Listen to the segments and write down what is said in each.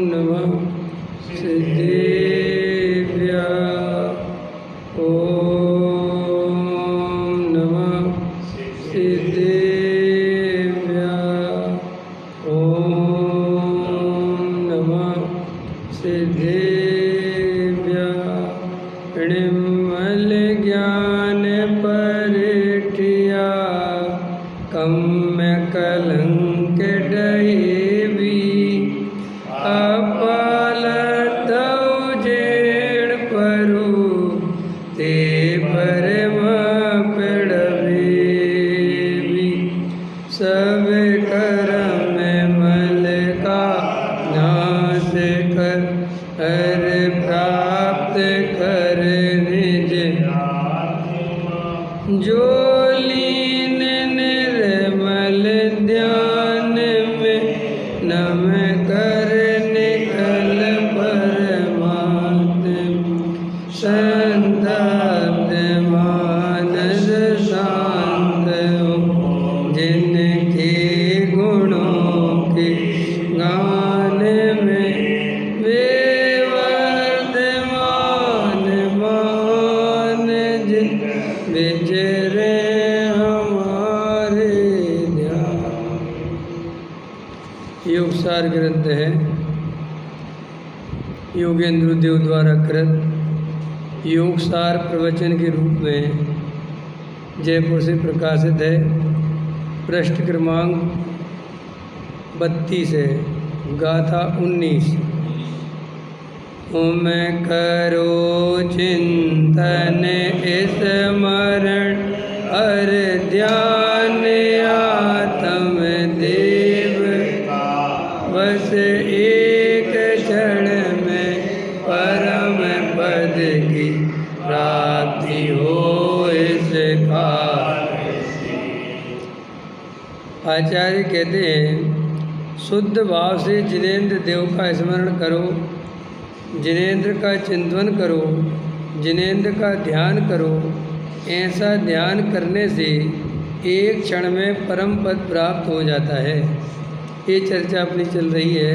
नमः सिद्धेभ्यः। ओम नमः सिद्धेभ्यः। ओम नमः सिद्धेभ्यः। निर्मल ज्ञान परिठिया कम्य कलंक डहेवी। अपाल दौजेण परु ते परम पिड़वेवी। सब कर्म मल का नाश कर हर प्राप्त कर निज जो लीन निर्मल ध्यान में नम कर निकल परमात्म। संतप्त मानस शांत हो जिनके गुणों के गान में वे वर्तमान मान जिन विचरे हमारे ध्यान। योगसार ग्रंथ है योगेंद्र देव द्वारा कृत योगसार प्रवचन के रूप में जयपुर से प्रकाशित है। पृष्ठ क्रमांक 32 है, गाथा 19। ओम करो चिंतन स्मरण हर ध्यान आत्म देव। बस एक क्षण में परम पद की प्राप्ति हो इसका। आचार्य कहते हैं शुद्ध भाव से जिनेंद्र देव का स्मरण करो, जिनेंद्र का चिंतन करो, जिनेंद्र का ध्यान करो। ऐसा ध्यान करने से एक क्षण में परम पद प्राप्त हो जाता है। ये चर्चा अपनी चल रही है।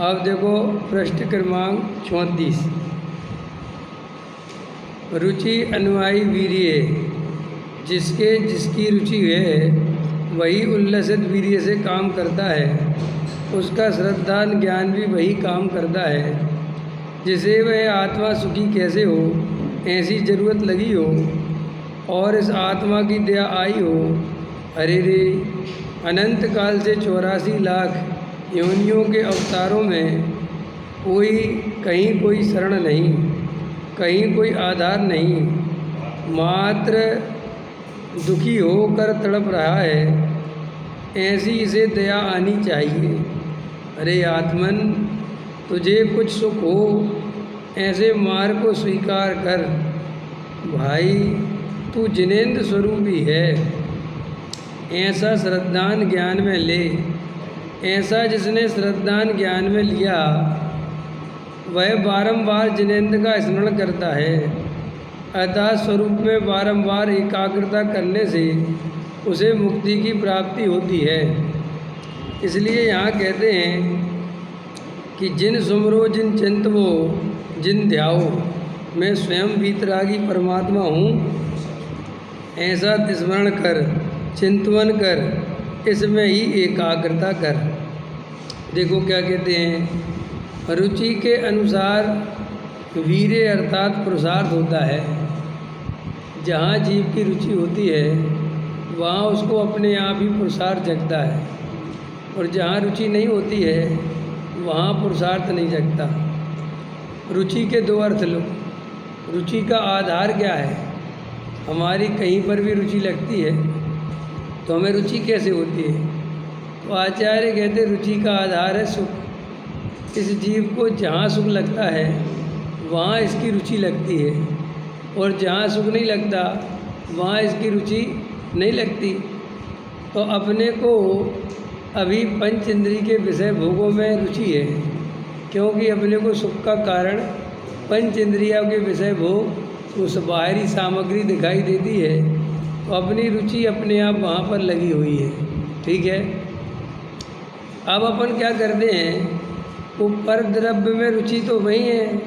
अब देखो पृष्ठ क्रमांक 34। रुचि अनुयायी वीर्य, जिसकी रुचि है वही उल्लसित वीर्य से काम करता है। उसका श्रद्धान ज्ञान भी वही काम करता है। जिसे वह आत्मा सुखी कैसे हो ऐसी जरूरत लगी हो और इस आत्मा की दया आई हो। अरे रे, अनंत काल से 84 लाख योनियों के अवतारों में कहीं कोई शरण नहीं, कहीं कोई आधार नहीं, मात्र दुखी होकर तड़प रहा है। ऐसी इसे दया आनी चाहिए। अरे आत्मन, तुझे कुछ सुख हो ऐसे मार्ग को स्वीकार कर। भाई तू जिनेंद्र स्वरूपी है। ऐसा श्रद्धान ज्ञान में ले। ऐसा जिसने श्रद्धान ज्ञान में लिया वह बारंबार जिनेंद्र का स्मरण करता है। अतः स्वरूप में बारंबार एकाग्रता करने से उसे मुक्ति की प्राप्ति होती है। इसलिए यहाँ कहते हैं कि जिन सुमरो जिन चिंतवो जिन ध्याओ, मैं स्वयं वीतरागी परमात्मा हूँ। ऐसा स्मरण कर, चिंतवन कर, इसमें ही एकाग्रता कर। देखो क्या कहते हैं, रुचि के अनुसार वीर्य अर्थात पुरुषार्थ होता है। जहाँ जीव की रुचि होती है वहाँ उसको अपने आप ही पुरुषार्थ जगता है, और जहाँ रुचि नहीं होती है वहाँ पुरुषार्थ नहीं जगता। रुचि के दो अर्थ लो। रुचि का आधार क्या है? हमारी कहीं पर भी रुचि लगती है तो हमें रुचि कैसे होती है? तो आचार्य कहते रुचि का आधार है सुख। इस जीव को जहाँ सुख लगता है वहाँ इसकी रुचि लगती है, और जहाँ सुख नहीं लगता वहाँ इसकी रुचि नहीं लगती। तो अपने को अभी पंच इंद्रिय के विषय भोगों में रुचि है, क्योंकि अपने को सुख का कारण पंच इंद्रियों के विषय भोग उस बाहरी सामग्री दिखाई देती है, अपनी रुचि अपने आप वहाँ पर लगी हुई है। ठीक है, अब अपन क्या करते हैं, वो पर द्रव्य में रुचि तो वही है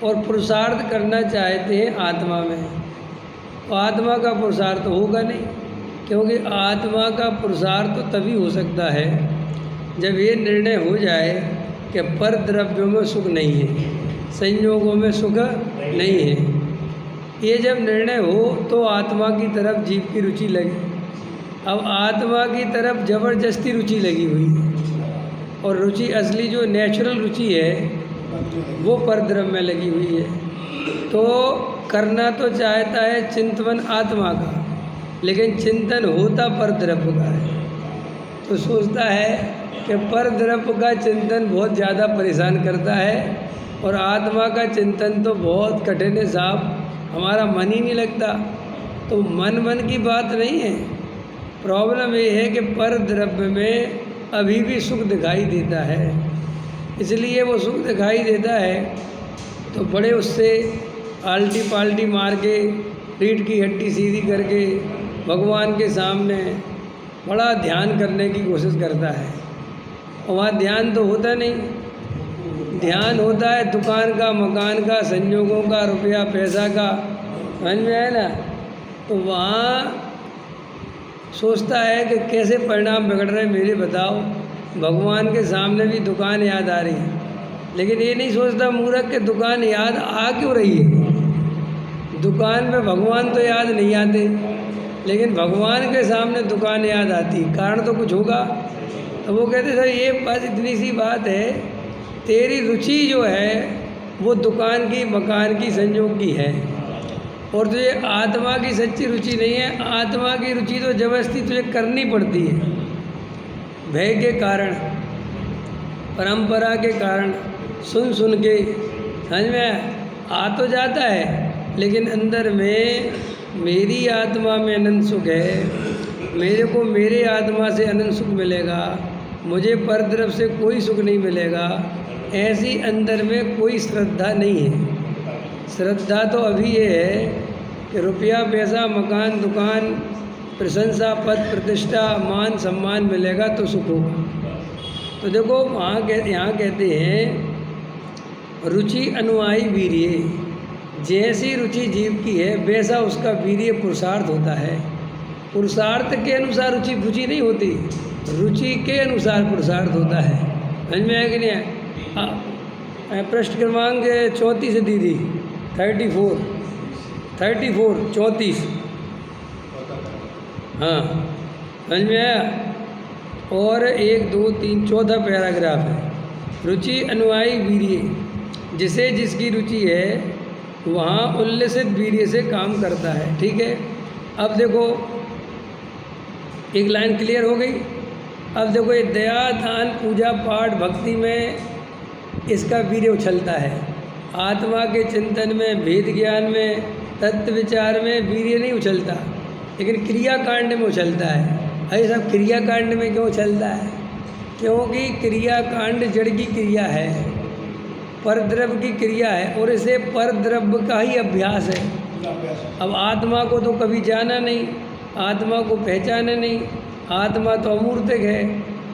और पुरुषार्थ करना चाहते हैं आत्मा में। तो आत्मा का पुरुषार्थ होगा नहीं, क्योंकि आत्मा का पुरुषार्थ तो तभी हो सकता है जब ये निर्णय हो जाए कि पर द्रव्यों में सुख नहीं है, संयोगों में सुख नहीं है। ये जब निर्णय हो तो आत्मा की तरफ जीव की रुचि लगे। अब आत्मा की तरफ जबरदस्ती रुचि लगी हुई है, और रुचि असली जो नेचुरल रुचि है वो परद्रव्य में लगी हुई है। तो करना तो चाहता है चिंतन आत्मा का, लेकिन चिंतन होता परद्रव्य का है। तो सोचता है कि परद्रव्य का चिंतन बहुत ज़्यादा परेशान करता है और आत्मा का चिंतन तो बहुत कठिन है साहब, हमारा मन ही नहीं लगता। तो मन की बात नहीं है, प्रॉब्लम ये है कि पर द्रव्य में अभी भी सुख दिखाई देता है। इसलिए वो सुख दिखाई देता है तो बड़े उससे आल्टी पाल्टी मार के रीढ़ की हड्डी सीधी करके भगवान के सामने बड़ा ध्यान करने की कोशिश करता है। और वहाँ ध्यान तो होता नहीं, ध्यान होता है दुकान का, मकान का, संयोगों का, रुपया पैसा का, समझ में आया ना। तो वहाँ सोचता है कि कैसे परिणाम बिगड़ रहे मेरे, बताओ। भगवान के सामने भी दुकान याद आ रही है, लेकिन ये नहीं सोचता मूर्ख कि दुकान याद आ क्यों रही है। दुकान में भगवान तो याद नहीं आते, लेकिन भगवान के सामने दुकान याद आती, कारण तो कुछ होगा। तो वो कहते सर ये बस इतनी सी बात है, तेरी रुचि जो है वो दुकान की, मकान की, संयोग की है, और तुझे आत्मा की सच्ची रुचि नहीं है। आत्मा की रुचि तो जबरदस्ती तुझे करनी पड़ती है, भय के कारण, परंपरा के कारण, सुन सुन के, समझ में आ तो जाता है, लेकिन अंदर में मेरी आत्मा में अनंत सुख है, मेरे को मेरे आत्मा से अनंत सुख मिलेगा, मुझे परद्रव्य से कोई सुख नहीं मिलेगा, ऐसी अंदर में कोई श्रद्धा नहीं है। श्रद्धा तो अभी ये है कि रुपया पैसा, मकान, दुकान, प्रशंसा, पद प्रतिष्ठा, मान सम्मान मिलेगा तो सुख होगा। तो देखो यहाँ कहते हैं रुचि अनुयायी वीर्य, जैसी रुचि जीव की है वैसा उसका वीर्य पुरुषार्थ होता है। पुरुषार्थ के अनुसार रुचि रुचि नहीं होती, रुचि के अनुसार पुरुषार्थ होता है। समझ में आया कि नहीं? पृष्ठ क्रमांक 34 है दीदी, 34 34 हाँ, समझ में आया। और 1 2 3 14 पैराग्राफ है। रुचि अनुयायी वीर्य, जिसे जिसकी रुचि है वहाँ उल्लसित वीर्य से काम करता है। ठीक है, अब देखो एक लाइन क्लियर हो गई। अब देखो ये दया, दान, पूजा पाठ, भक्ति में इसका वीर्य उछलता है। आत्मा के चिंतन में, भेद ज्ञान में, तत्व विचार में वीर्य नहीं उछलता, लेकिन क्रिया कांड में उछलता है। अरे सब क्रिया कांड में क्यों उछलता है? क्योंकि क्रिया कांड जड़ की क्रिया है, परद्रव्य की क्रिया है, और इसे परद्रव्य का ही अभ्यास है। अब आत्मा को तो कभी जाना नहीं, आत्मा को पहचाना नहीं, आत्मा तो अमूर्तिक है,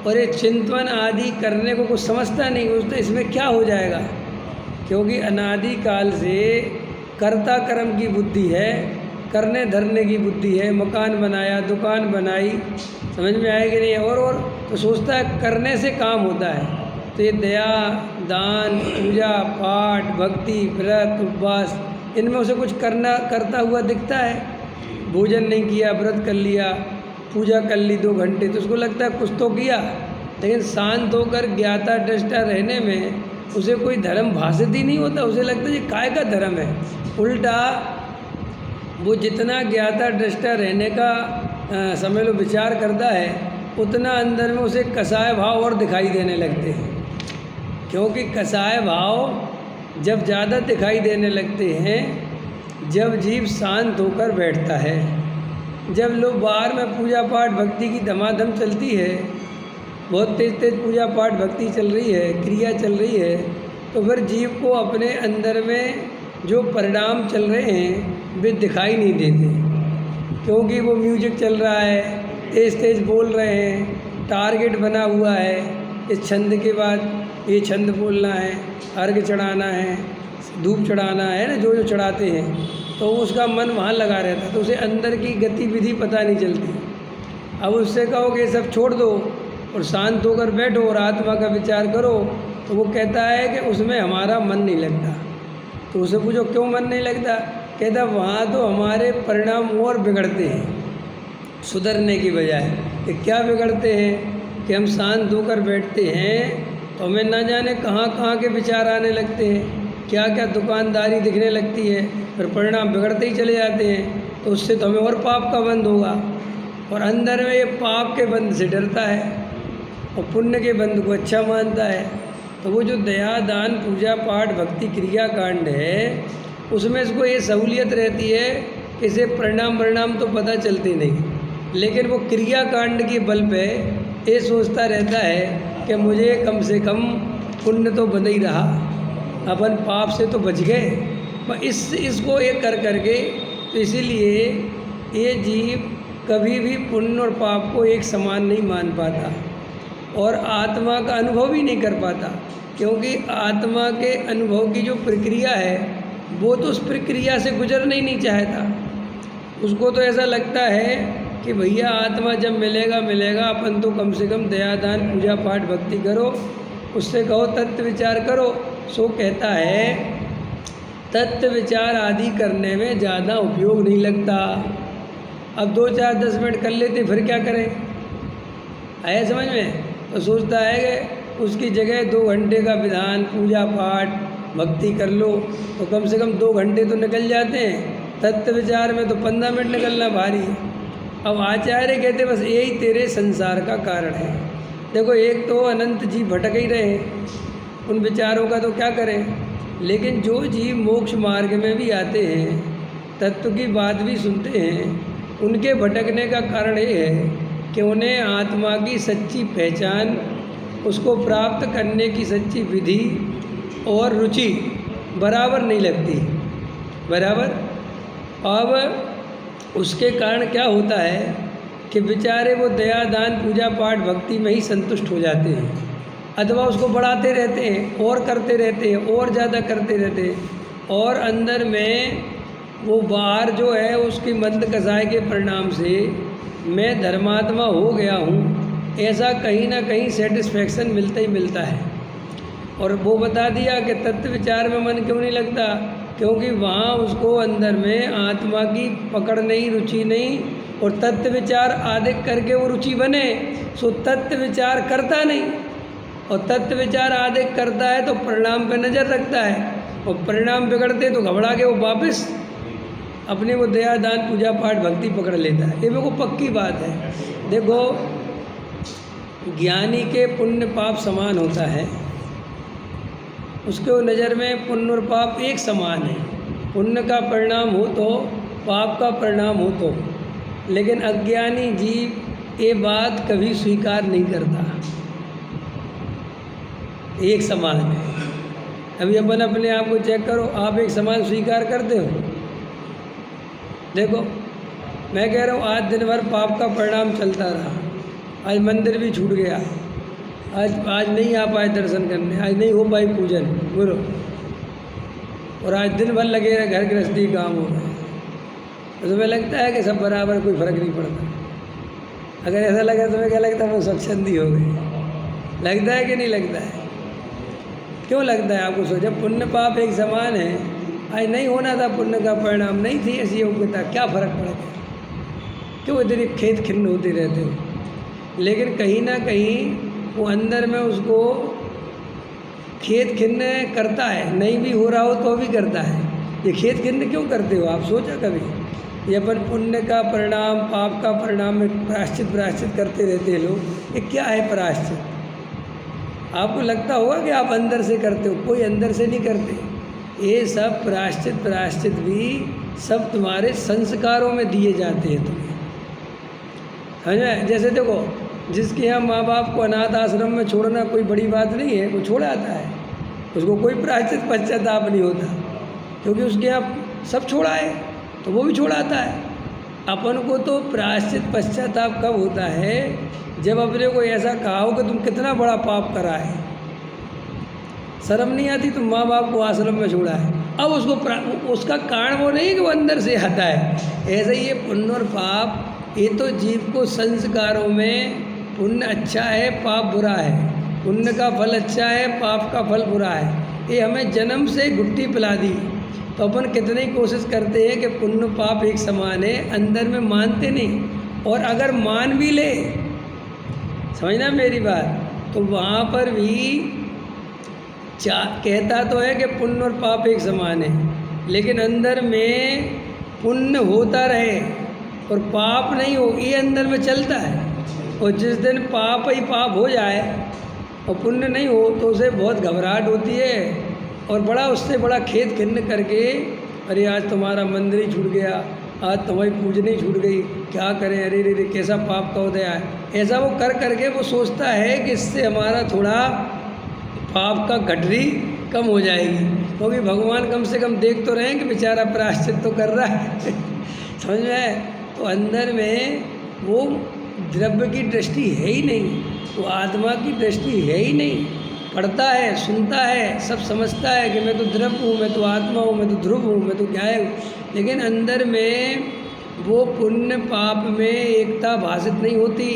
और ये चिंतन आदि करने को कुछ समझता नहीं। उस तो इसमें क्या हो जाएगा, क्योंकि अनादि काल से कर्ता कर्म की बुद्धि है, करने धरने की बुद्धि है। मकान बनाया, दुकान बनाई, समझ में आएगी नहीं, और तो सोचता है करने से काम होता है। तो ये दया, दान, पूजा पाठ, भक्ति, व्रत, उपवास, इनमें उसे कुछ करता हुआ दिखता है। भोजन नहीं किया, व्रत कर लिया, पूजा कर ली 2 घंटे, तो उसको लगता है कुछ तो किया, लेकिन शांत होकर ज्ञाता दृष्टा रहने में उसे कोई धर्म भाषित ही नहीं होता। उसे लगता है ये काय का धर्म है। उल्टा वो जितना ज्ञाता दृष्टा रहने का समझ लो विचार करता है, उतना अंदर में उसे कसाय भाव और दिखाई देने लगते हैं। क्योंकि कसाय भाव जब ज़्यादा दिखाई देने लगते हैं जब जीव शांत होकर बैठता है। जब लोग बाहर में पूजा पाठ भक्ति की धमाधम चलती है, बहुत तेज तेज पूजा पाठ भक्ति चल रही है, क्रिया चल रही है, तो फिर जीव को अपने अंदर में जो परिणाम चल रहे हैं वे दिखाई नहीं देते। क्योंकि वो म्यूजिक चल रहा है, तेज़ तेज़ बोल रहे हैं, टारगेट बना हुआ है, इस छंद के बाद ये छंद बोलना है, अर्घ चढ़ाना है, धूप चढ़ाना है ना, जो जो चढ़ाते हैं, तो उसका मन वहाँ लगा रहता है, तो उसे अंदर की गतिविधि पता नहीं चलती। अब उससे कहो कि ये सब छोड़ दो और शांत होकर बैठो और आत्मा का विचार करो, तो वो कहता है कि उसमें हमारा मन नहीं लगता। तो उसे पूछो क्यों मन नहीं लगता? कहता वहाँ तो हमारे परिणाम और बिगड़ते हैं सुधरने की बजाय। कि क्या बिगड़ते हैं? कि हम शांत होकर बैठते हैं तो हमें ना जाने कहाँ कहाँ के विचार आने लगते हैं, क्या क्या दुकानदारी दिखने लगती है, फिर परिणाम बिगड़ते ही चले जाते हैं। तो उससे तो हमें और पाप का बंध होगा, और अंदर में ये पाप के बंध से डरता है और पुण्य के बंध को अच्छा मानता है। तो वो जो दया दान पूजा पाठ भक्ति क्रिया कांड है, उसमें इसको ये सहूलियत रहती है कि इसे परिणाम तो पता चलते नहीं, लेकिन वो क्रिया कांड के बल पे ये सोचता रहता है कि मुझे कम से कम पुण्य तो बन ही रहा, अपन पाप से तो बच गए। पर इसको ये कर करके, तो इसीलिए ये जीव कभी भी पुण्य और पाप को एक समान नहीं मान पाता और आत्मा का अनुभव ही नहीं कर पाता, क्योंकि आत्मा के अनुभव की जो प्रक्रिया है वो तो उस प्रक्रिया से गुजरना ही नहीं चाहता। उसको तो ऐसा लगता है कि भैया आत्मा जब मिलेगा अपन तो कम से कम दया दान पूजा पाठ भक्ति करो, उससे कहो तत्व विचार करो। सो कहता है तत्व विचार आदि करने में ज़्यादा उपयोग नहीं लगता। अब 2 4 10 मिनट कर लेते फिर क्या करें, आया समझ में? तो सोचता है कि उसकी जगह 2 घंटे का विधान पूजा पाठ भक्ति कर लो तो कम से कम 2 घंटे तो निकल जाते हैं। तत्व विचार में तो 15 मिनट निकलना भारी है। अब आचार्य कहते बस यही तेरे संसार का कारण है। देखो एक तो अनंत जीव भटक ही रहे हैं, उन विचारों का तो क्या करें, लेकिन जो जीव मोक्ष मार्ग में भी आते हैं, तत्व की बात भी सुनते हैं, उनके भटकने का कारण ये है कि उन्हें आत्मा की सच्ची पहचान, उसको प्राप्त करने की सच्ची विधि और रुचि बराबर नहीं लगती बराबर। अब उसके कारण क्या होता है कि बेचारे वो दया दान पूजा पाठ भक्ति में ही संतुष्ट हो जाते हैं, अथवा उसको बढ़ाते रहते हैं और करते रहते हैं और ज़्यादा करते रहते हैं, और अंदर में वो बाहर जो है उसकी मंद कसाय के परिणाम से मैं धर्मात्मा हो गया हूँ ऐसा कहीं ना कहीं सेटिस्फैक्शन मिलता ही मिलता है। और वो बता दिया कि तत्व विचार में मन क्यों नहीं लगता, क्योंकि वहाँ उसको अंदर में आत्मा की पकड़ नहीं, रुचि नहीं, और तत्व विचार आदि करके वो रुचि बने, सो तत्व विचार करता नहीं, और तत्व विचार आदि करता है तो परिणाम पे नज़र रखता है, और परिणाम बिगड़ते तो घबरा के वो वापस अपने वो दया दान पूजा पाठ भक्ति पकड़ लेता है। ये मेरे को पक्की बात है। देखो ज्ञानी के पुण्य पाप समान होता है, उसके नज़र में पुण्य और पाप एक समान है। पुण्य का परिणाम हो तो पाप का परिणाम हो तो, लेकिन अज्ञानी जीव ये बात कभी स्वीकार नहीं करता, एक समान है। अभी अपन अपने आप को चेक करो, आप एक समान स्वीकार करते हो? देखो मैं कह रहा हूँ आज दिन भर पाप का परिणाम चलता रहा, आज मंदिर भी छूट गया, आज नहीं आ पाए दर्शन करने, आज नहीं हो पाई पूजन बोलो, और आज दिन भर लगे रहे घर गृहस्थी काम हो रहा है, तो तुम्हें लगता है कि सब बराबर, कोई फर्क नहीं पड़ता? अगर ऐसा लगा तुम्हें क्या लगता है? वो स्वच्छंदी हो गए। लगता है कि नहीं लगता है? क्यों लगता है आपको? सोचा पुण्य पाप एक समान है, आज नहीं होना था पुण्य का परिणाम, नहीं थी ऐसी योग्यता, क्या फ़र्क पड़ गया? क्यों इतनी खेत खिन्न होते रहते हो? लेकिन कहीं ना कहीं वो अंदर में उसको खेत खिन्न करता है, नहीं भी हो रहा हो तो भी करता है। ये खेत खिन्न क्यों करते हो आप? सोचा कभी? ये अपन पुण्य का परिणाम पाप का परिणाम में प्रायश्चित करते रहते हैं लोग। ये क्या है प्रायश्चित? आपको लगता होगा कि आप अंदर से करते हो, कोई अंदर से नहीं करते। ये सब प्रायश्चित भी सब तुम्हारे संस्कारों में दिए जाते हैं तुम्हें, समझ? जैसे देखो जिसके यहाँ माँ बाप को अनाथ आश्रम में छोड़ना कोई बड़ी बात नहीं है, वो छोड़ आता है, उसको कोई प्रायश्चित पश्चाताप नहीं होता, क्योंकि उसके यहाँ सब छोड़ा है तो वो भी छोड़ाता है। अपन को तो प्रायश्चित पश्चाताप कब होता है, जब अपने को ऐसा कहा हो कि तुम कितना बड़ा पाप करा है। शर्म नहीं आती, तुम माँ बाप को आश्रम में छोड़ा है। अब उसका कारण वो नहीं कि वो अंदर से आता है। ऐसे ही ये पुण्य और पाप, ये तो जीव को संस्कारों में पुण्य अच्छा है, पाप बुरा है। पुण्य का फल अच्छा है, पाप का फल बुरा है। ये हमें जन्म से गुट्टी पिला दी। तो अपन कितनी कोशिश करते हैं कि पुण्य पाप एक समान है, अंदर में मानते नहीं। और अगर मान भी ले, समझना मेरी बात, तो वहाँ पर भी कहता तो है कि पुण्य और पाप एक समान है, लेकिन अंदर में पुण्य होता रहे और पाप नहीं हो, ये अंदर में चलता है। और जिस दिन पाप ही पाप हो जाए और पुण्य नहीं हो तो उसे बहुत घबराहट होती है और बड़ा उससे बड़ा खेद खिन्न करके, अरे आज तुम्हारा मंदिर ही छूट गया, आज तुम्हारी पूजनी छूट गई, क्या करें, अरे रे कैसा पाप का उदय है। ऐसा वो कर करके वो सोचता है कि इससे हमारा थोड़ा पाप का गठरी कम हो जाएगी, क्योंकि भगवान कम से कम देख तो रहे हैं कि बेचारा प्रायश्चित तो कर रहा है। समझ में है? तो अंदर में वो द्रव्य की दृष्टि है ही नहीं, वो आत्मा की दृष्टि है ही नहीं। पढ़ता है, सुनता है, सब समझता है कि मैं तो द्रव्य हूँ, मैं तो आत्मा हूँ, मैं तो ध्रुव हूँ, मैं तो क्या है, लेकिन अंदर में वो पुण्य पाप में एकता भाषित नहीं होती।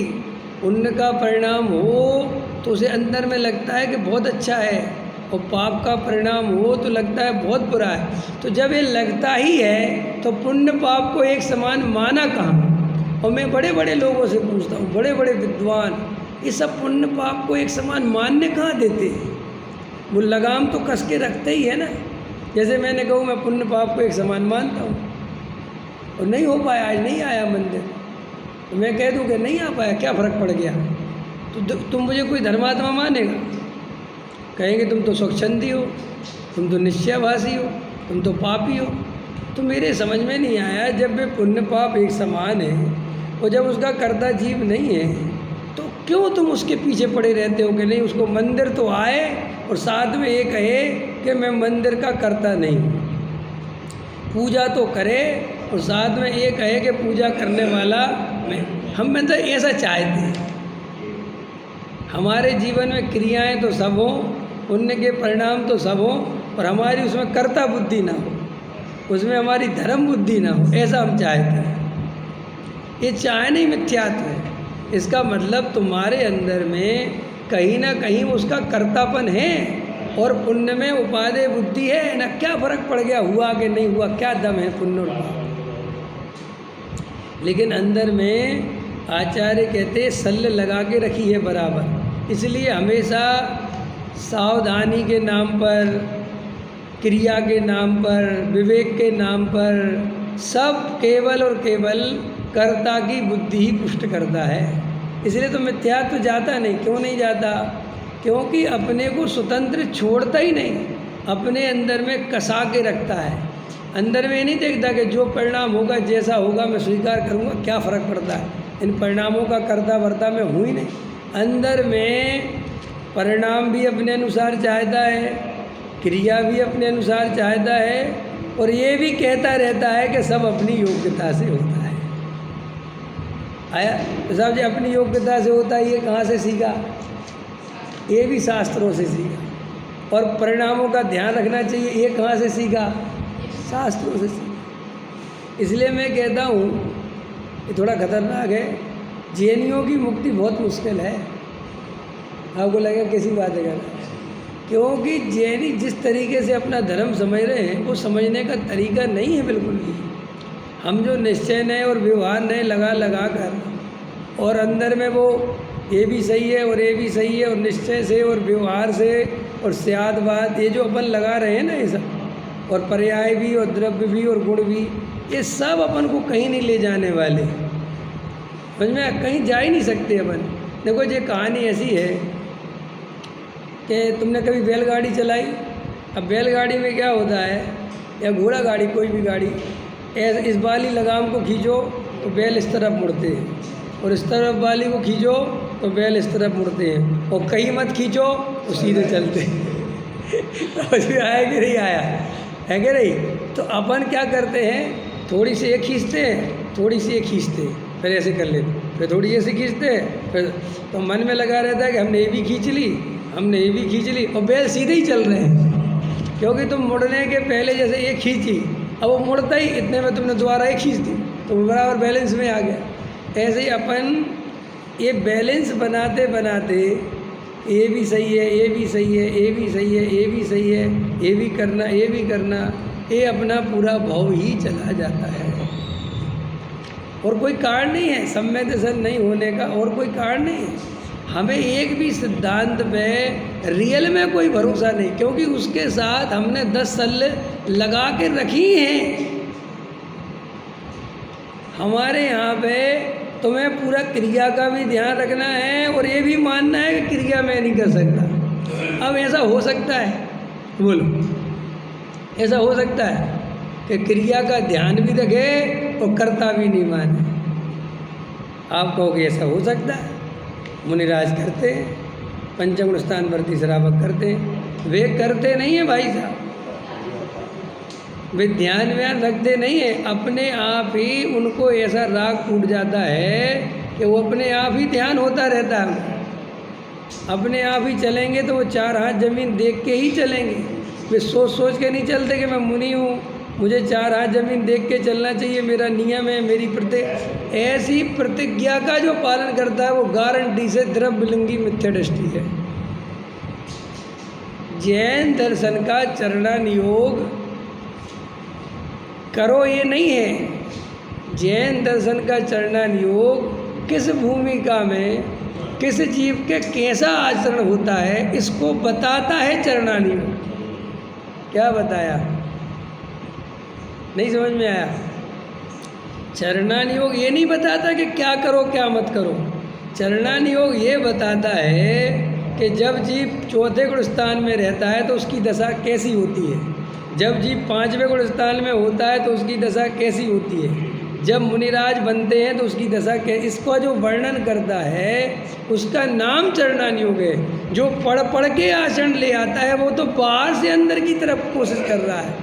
पुण्य का परिणाम हो तो उसे अंदर में लगता है कि बहुत अच्छा है, और पाप का परिणाम हो तो लगता है बहुत बुरा है। तो जब ये लगता ही है तो पुण्य पाप को एक समान माना कहाँ। और मैं बड़े बड़े लोगों से पूछता हूँ, बड़े बड़े विद्वान, ये सब पुण्य पाप को एक समान मानने कहाँ देते हैं। वो लगाम तो कस के रखते ही है ना। जैसे मैंने कहूँ मैं पुण्य पाप को एक समान मानता हूँ और नहीं हो पाया, आज नहीं आया मंदिर, तो मैं कह दूँ कि नहीं आ पाया, क्या फ़र्क पड़ गया, तो तुम मुझे कोई धर्मात्मा मानेगा? कहेंगे तुम तो स्वच्छंदी हो, तुम तो निश्चयभाषी हो, तुम तो पापी हो। तो मेरे समझ में नहीं आया, जब वे पुण्य पाप एक समान है और जब उसका कर्ता जीव नहीं है, तो क्यों तुम उसके पीछे पड़े रहते हो कि नहीं उसको मंदिर तो आए और साथ में ये कहे कि मैं मंदिर का कर्ता नहीं हूँ। पूजा तो करे और साथ में ये कहे कि पूजा करने वाला मैं। हम मतलब ऐसा चाहते हैं हमारे जीवन में क्रियाएं तो सब हों, पुण्य के परिणाम तो सब हों, और हमारी उसमें कर्ता बुद्धि ना हो, उसमें हमारी धर्म बुद्धि ना हो, ऐसा हम चाहते हैं। ये चाहना ही मिथ्यात्व है। इसका मतलब तुम्हारे अंदर में कहीं ना कहीं उसका कर्तापन है और पुण्य में उपादेय बुद्धि है ना। क्या फर्क पड़ गया, हुआ कि नहीं हुआ, क्या दम है पुण्य और पाप। लेकिन अंदर में आचार्य कहते सल्ल लगा के रखी है बराबर। इसलिए हमेशा सावधानी के नाम पर, क्रिया के नाम पर, विवेक के नाम पर, सब केवल और केवल कर्ता की बुद्धि ही पुष्ट करता है। इसलिए तो मिथ्यात्व जाता नहीं। क्यों नहीं जाता? क्योंकि अपने को स्वतंत्र छोड़ता ही नहीं, अपने अंदर में कसा के रखता है। अंदर में नहीं देखता कि जो परिणाम होगा, जैसा होगा मैं स्वीकार करूँगा, क्या फ़र्क पड़ता है, इन परिणामों का कर्ता वर्ता मैं हूँ ही नहीं। अंदर में परिणाम भी अपने अनुसार चाहता है, क्रिया भी अपने अनुसार चाहता है, और ये भी कहता रहता है कि सब अपनी योग्यता से होता है। आया तो साहब जी, अपनी योग्यता से होता है, ये कहाँ से सीखा? ये भी शास्त्रों से सीखा। और परिणामों का ध्यान रखना चाहिए, ये कहाँ से सीखा? शास्त्रों से सीखा। इसलिए मैं कहता हूँ ये थोड़ा खतरनाक है, जैनियों की मुक्ति बहुत मुश्किल है। आपको लगेगा किसी बात है, क्योंकि जैनी जिस तरीके से अपना धर्म समझ रहे हैं वो समझने का तरीका नहीं है बिल्कुल भी। हम जो निश्चय नए और व्यवहार नए लगा लगा कर, और अंदर में वो ये भी सही है और ये भी सही है, और निश्चय से और व्यवहार से और स्यादवाद, ये जो अपन लगा रहे हैं ना, ये सब, और पर्याय भी और द्रव्य भी और गुण भी, ये सब अपन को कहीं नहीं ले जाने वाले। समझ में? कहीं जा ही नहीं सकते अपन। देखो ये कहानी ऐसी है कि तुमने कभी बैलगाड़ी चलाई। अब बैलगाड़ी में क्या होता है, या घोड़ा गाड़ी, कोई भी गाड़ी, इस वाली लगाम को खींचो तो बैल इस तरफ मुड़ते हैं, और इस तरफ वाली को खींचो तो बैल इस तरफ मुड़ते हैं, और कहीं मत खींचो तो सीधे चलते हैं। समझ में आया कि नहीं आया? है कि नहीं? तो अपन क्या करते हैं, थोड़ी सी एक खींचते हैं थोड़ी सी ये खींचते, फिर ऐसे कर लेते, फिर थोड़ी ऐसे खींचते, फिर तो मन में लगा रहता है कि हमने ये भी खींच ली, हमने ये भी खींच ली, और बैल सीधे ही चल रहे हैं, क्योंकि तुम मुड़ने के पहले जैसे ये खींची, अब वो मुड़ता ही इतने में तुमने दोबारा ये खींच दी, तो वो बराबर बैलेंस में आ गया। ऐसे ही अपन ये बैलेंस बनाते बनाते ये भी सही है, ये भी सही है, ये भी सही है, ये भी सही है, ये भी करना, ये भी करना, ये अपना पूरा भाव ही चला जाता है। और कोई कारण नहीं है सम्यक दर्शन नहीं होने का, और कोई कारण नहीं है। हमें एक भी सिद्धांत में रियल में कोई भरोसा नहीं, क्योंकि उसके साथ हमने 10 सल्ले लगा के रखी हैं। हमारे यहाँ पे तुम्हें पूरा क्रिया का भी ध्यान रखना है, और ये भी मानना है कि क्रिया मैं नहीं कर सकता। अब ऐसा हो सकता है, बोलो, ऐसा हो सकता है कि क्रिया का ध्यान भी रखे और कर्ता भी नहीं माने? आप कहोगे ऐसा हो सकता है? मुनिराज करते हैं, पंचगुण स्थान वर्ती श्रावक करते हैं, वे करते नहीं है भाई साहब, वे ध्यान व्यान रखते नहीं है। अपने आप ही उनको ऐसा राग टूट जाता है कि वो अपने आप ही ध्यान होता रहता है। अपने आप ही चलेंगे तो वो 4 हाथ जमीन देख के ही चलेंगे, वे सोच सोच के नहीं चलते कि मैं मुनि हूँ, मुझे 4 हाथ जमीन देख के चलना चाहिए, मेरा नियम है, मेरी ऐसी प्रतिज्ञा का जो पालन करता है वो गारंटी से द्रव्यलिंगी मिथ्या दृष्टि है। जैन दर्शन का चरणान योग करो ये नहीं है। जैन दर्शन का चरणान योग किस भूमिका में किस जीव के कैसा आचरण होता है इसको बताता है चरणान योग। क्या बताया? नहीं समझ में आया? चरणान योग ये नहीं बताता कि क्या करो क्या मत करो। चरणान योग ये बताता है कि जब जीव 4थे गुण स्थान में रहता है तो उसकी दशा कैसी होती है, जब जीव 5वें गुण स्थान में होता है तो उसकी दशा कैसी होती है, जब मुनिराज बनते हैं तो उसकी दशा इसका जो वर्णन करता है उसका नाम चरणान योग है। जो पढ़ पढ़ के आचरण ले आता है वो तो बाहर से अंदर की तरफ कोशिश कर रहा है,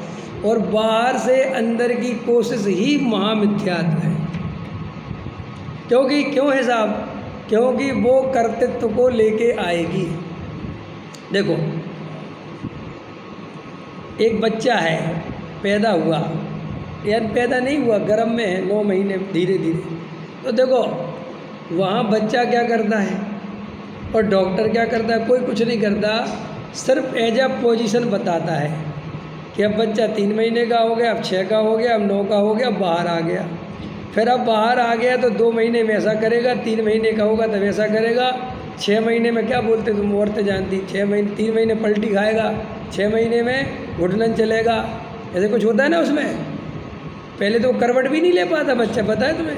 और बाहर से अंदर की कोशिश ही महामिथ्यात्व है। क्यों है साहब? क्योंकि वो कर्तृत्व को लेके आएगी। देखो, एक बच्चा है, पैदा हुआ, यार पैदा नहीं हुआ, गर्भ में है, 9 महीने, धीरे धीरे, तो देखो वहाँ बच्चा क्या करता है और डॉक्टर क्या करता है? कोई कुछ नहीं करता, सिर्फ एज अ पोजीशन बताता है कि अब बच्चा 3 महीने का हो गया, अब 6 का हो गया, अब 9 का हो गया, अब बाहर आ गया। फिर अब बाहर आ गया तो 2 महीने में ऐसा करेगा, 3 महीने का होगा तब ऐसा करेगा, 6 महीने में क्या बोलते तुम औरतें जानती, 3 महीने पलटी खाएगा, 6 महीने में घुटनन चलेगा, ऐसे कुछ होता है ना उसमें। पहले तो करवट भी नहीं ले पाता बच्चा, पता है तुम्हें?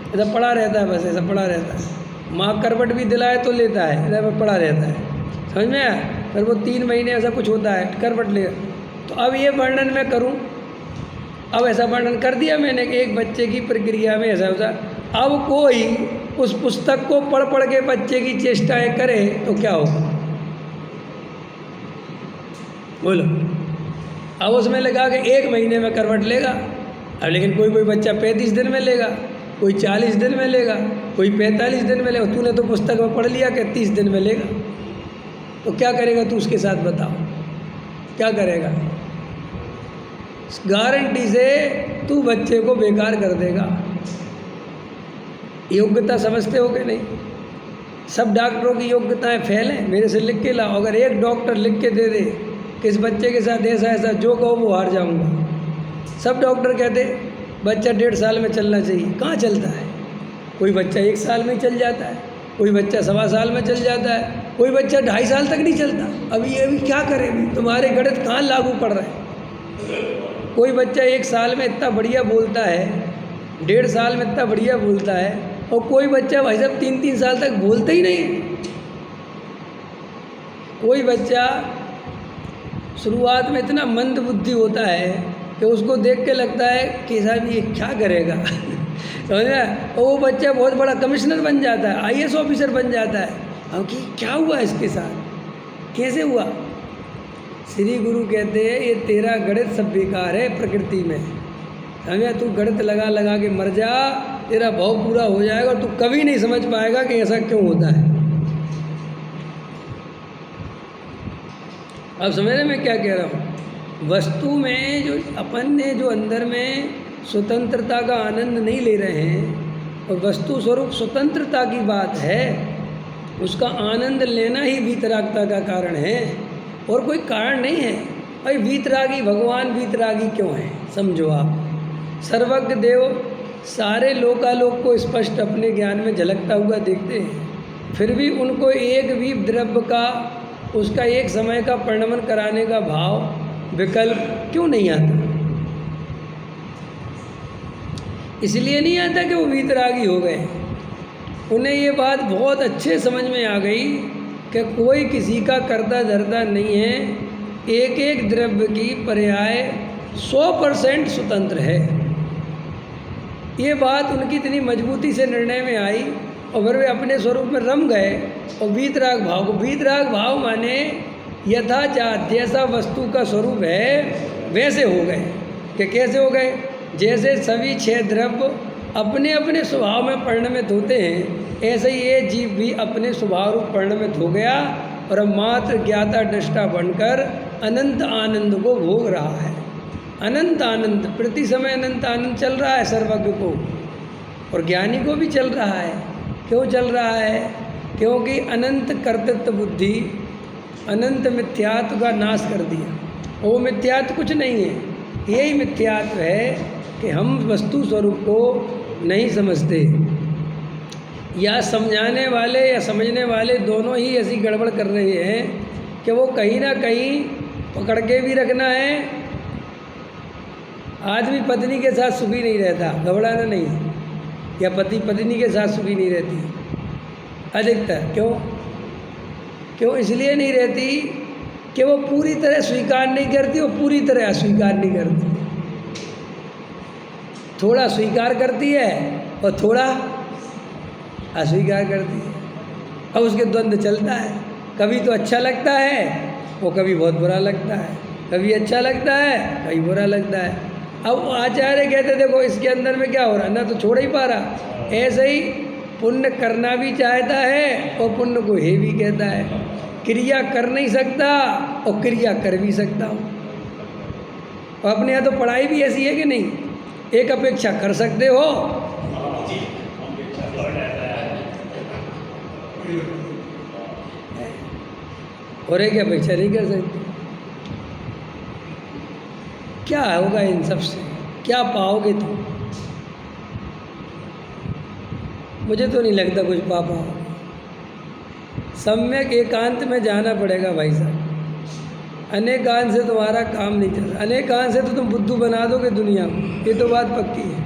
ऐसा पड़ा रहता है, बस ऐसा पड़ा रहता है। माँ करवट भी दिलाए तो लेता है, ऐसा पड़ा रहता है, समझ में आया? फिर वो 3 महीने ऐसा कुछ होता है, करवट ले। तो अब ये वर्णन मैं करूं, अब ऐसा वर्णन कर दिया मैंने कि एक बच्चे की प्रक्रिया में ऐसा होता। अब कोई उस पुस्तक को पढ़ पढ़ के बच्चे की चेष्टाएं करे तो क्या होगा? बोलो। अब उसमें लगा कि 1 महीने में करवट लेगा, अब लेकिन कोई बच्चा 35 दिन में लेगा, कोई 40 दिन में लेगा, कोई 45 दिन में लेगा। तूने तो पुस्तक में पढ़ लिया कि 30 दिन में लेगा, तो क्या करेगा तू उसके साथ? बताओ क्या करेगा? गारंटी से तू बच्चे को बेकार कर देगा। योग्यता समझते हो कि नहीं? सब डॉक्टरों की योग्यताएं फेल हैं, मेरे से लिख के लाओ। अगर एक डॉक्टर लिख के दे दे कि इस बच्चे के साथ ऐसा ऐसा, जो कहो वो हार जाऊंगा। सब डॉक्टर कहते बच्चा 1.5 साल में चलना चाहिए, कहाँ चलता है? कोई बच्चा 1 साल में चल जाता है, कोई बच्चा 1.25 साल में चल जाता है, कोई बच्चा 2.5 साल तक नहीं चलता। अभी क्या करे? तुम्हारे गणित कहाँ लागू पड़ रहे हैं? कोई बच्चा 1 साल में इतना बढ़िया बोलता है, 1.5 साल में इतना बढ़िया बोलता है, और कोई बच्चा भाई साहब 3-3 साल तक बोलता ही नहीं। कोई बच्चा शुरुआत में इतना मंद बुद्धि होता है कि उसको देख के लगता है कि साहब ये क्या करेगा समझ में? और वो बच्चा बहुत बड़ा कमिश्नर बन जाता है, IAS ऑफिसर बन जाता है। अब कि क्या हुआ इसके साथ, कैसे हुआ? श्री गुरु कहते हैं ये तेरा गणित सब बेकार है प्रकृति में, हमें तू गणित लगा लगा के मर जा, तेरा भाव पूरा हो जाएगा और तू कभी नहीं समझ पाएगा कि ऐसा क्यों होता है। अब समझ रहे मैं क्या कह रहा हूँ? वस्तु में जो अपन ने जो अंदर में स्वतंत्रता का आनंद नहीं ले रहे हैं, और वस्तु स्वरूप स्वतंत्रता की बात है, उसका आनंद लेना ही वीतरागता का कारण है, और कोई कारण नहीं है। भाई वीतरागी भगवान वीतरागी क्यों है? समझो आप, सर्वज्ञ देव सारे लोकालोक को स्पष्ट अपने ज्ञान में झलकता हुआ देखते हैं, फिर भी उनको एक भी द्रव्य का, उसका एक समय का परिणमन कराने का भाव विकल्प क्यों नहीं आता? इसलिए नहीं आता कि वो वीतरागी हो गए। उन्हें ये बात बहुत अच्छे समझ में आ गई कि कोई किसी का करता धरता नहीं है, एक एक द्रव्य की पर्याय 100% स्वतंत्र है। ये बात उनकी इतनी मजबूती से निर्णय में आई और फिर वे अपने स्वरूप में रम गए और वीतराग भाव को, वीतराग भाव माने यथाचार, जैसा वस्तु का स्वरूप है वैसे हो गए। कि कैसे हो गए? जैसे सभी 6 द्रव्य अपने अपने स्वभाव में परिणमित होते हैं, ऐसे ही ये जीव भी अपने स्वभाव रूप परिणमित हो गया और अब मात्र ज्ञाता दृष्टा बनकर अनंत आनंद को भोग रहा है। अनंत आनंद, प्रति समय अनंत आनंद चल रहा है सर्वज्ञ को, और ज्ञानी को भी चल रहा है। क्यों चल रहा है? क्योंकि अनंत कर्तृत्व बुद्धि अनंत मिथ्यात्व का नाश कर दिया। वो मिथ्यात्व कुछ नहीं है, यही मिथ्यात्व है कि हम वस्तु स्वरूप को नहीं समझते, या समझाने वाले या समझने वाले दोनों ही ऐसी गड़बड़ कर रहे हैं कि वो कहीं ना कहीं पकड़ के भी रखना है। आदमी पत्नी के साथ सुखी नहीं रहता, घबराना नहीं, या पति पत्नी के साथ सुखी नहीं रहती अधिकतर। क्यों? इसलिए नहीं रहती कि वो पूरी तरह स्वीकार नहीं करती और पूरी तरह अस्वीकार नहीं करती। थोड़ा स्वीकार करती है और थोड़ा अस्वीकार करती है, अब उसके द्वंद्व चलता है। कभी तो अच्छा लगता है और कभी बहुत बुरा लगता है, कभी अच्छा लगता है कभी बुरा लगता है। अब आचार्य कहते देखो इसके अंदर में क्या हो रहा है, ना तो छोड़ ही पा रहा। ऐसे ही पुण्य करना भी चाहता है और पुण्य को हे भी कहता है। क्रिया कर नहीं सकता और क्रिया कर भी सकता हूँ। और अपने यहाँ तो पढ़ाई भी ऐसी है कि नहीं, एक अपेक्षा कर सकते हो और एक अपेक्षा नहीं कर सकते। क्या होगा इन सब से? क्या पाओगे तुम? मुझे तो नहीं लगता कुछ पा पाओगे। सम्यक एकांत में जाना पड़ेगा भाई साहब। अनेकांत से तुम्हारा काम नहीं चल रहा। अनेकांत से तो तुम बुद्धू बना दोगे दुनिया को, ये तो बात पक्की है,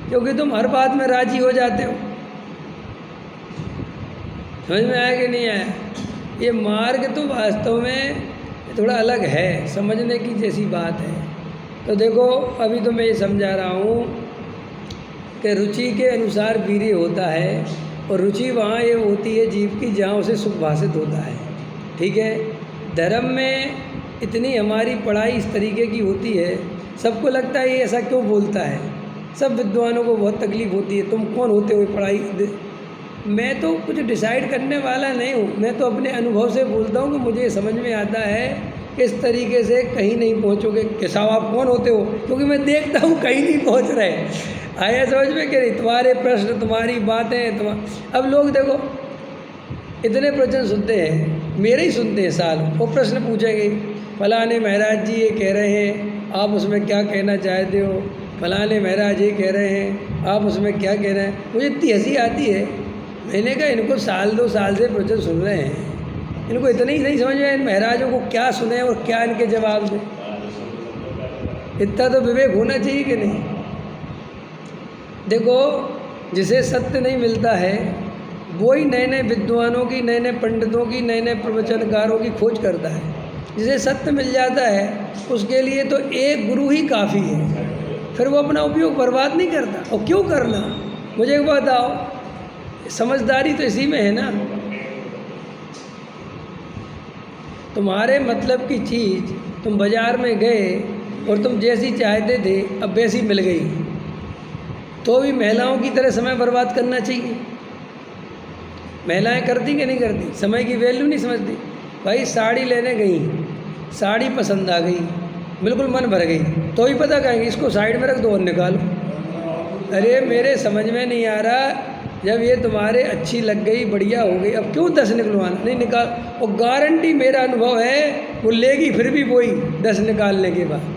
क्योंकि तुम हर बात में राजी हो जाते हो। समझ में आया कि नहीं आया? ये मार्ग तो वास्तव में थोड़ा अलग है, समझने की जैसी बात है। तो देखो अभी तो मैं ये समझा रहा हूँ कि रुचि के अनुसार वीर्य होता है, और रुचि वहाँ ये होती है जीव की जहाँ उसे सुख भाषित होता है। ठीक है, धर्म में इतनी हमारी पढ़ाई इस तरीके की होती है, सबको लगता है ये ऐसा क्यों बोलता है। सब विद्वानों को बहुत तकलीफ होती है, तुम कौन होते हो पढ़ाई। मैं तो कुछ डिसाइड करने वाला नहीं हूँ, मैं तो अपने अनुभव से बोलता हूँ कि मुझे समझ में आता है इस तरीके से कहीं नहीं पहुँचोगे। कि साहब आप कौन होते हो? क्योंकि मैं देखता हूँ कहीं नहीं पहुँच रहे। आया समझ में कि नहीं? तुम्हारे प्रश्न, तुम्हारी बातें, अब लोग देखो इतने प्रश्न सुनते हैं, मेरे ही सुनते हैं साल। वो प्रश्न पूछेंगे, फलाने महाराज जी ये कह रहे हैं, आप उसमें क्या कहना चाहते हो? फलाने महाराज ये कह रहे हैं, आप उसमें क्या कह रहे हैं? मुझे इतनी हंसी आती है। मैंने कहा इनको 1-2 साल से प्रश्न सुन रहे हैं, इनको इतना ही नहीं समझ में इन महाराजों को क्या सुने और क्या इनके जवाब दें। इतना तो विवेक होना चाहिए कि नहीं? देखो जिसे सत्य नहीं मिलता है वो ही नए नए विद्वानों की, नए नए पंडितों की, नए नए प्रवचनकारों की खोज करता है। जिसे सत्य मिल जाता है उसके लिए तो एक गुरु ही काफ़ी है, फिर वो अपना उपयोग बर्बाद नहीं करता। और क्यों करना? मुझे एक बात बताओ, समझदारी तो इसी में है ना। तुम्हारे मतलब की चीज़ तुम बाज़ार में गए, और तुम जैसी चाहते थे अब वैसी मिल गई, तो भी महिलाओं की तरह समय बर्बाद करना चाहिए? महिलाएं करती कि नहीं करती? समय की वैल्यू नहीं समझती। भाई साड़ी लेने गई, साड़ी पसंद आ गई, बिल्कुल मन भर गई, तो ही पता कहेंगे इसको साइड में रख दो और निकालो। अरे मेरे समझ में नहीं आ रहा, जब ये तुम्हारे अच्छी लग गई, बढ़िया हो गई, अब क्यों 10 निकलवाना? नहीं निकाल। और गारंटी मेरा अनुभव है वो लेगी फिर भी वही 10 निकालने के बाद।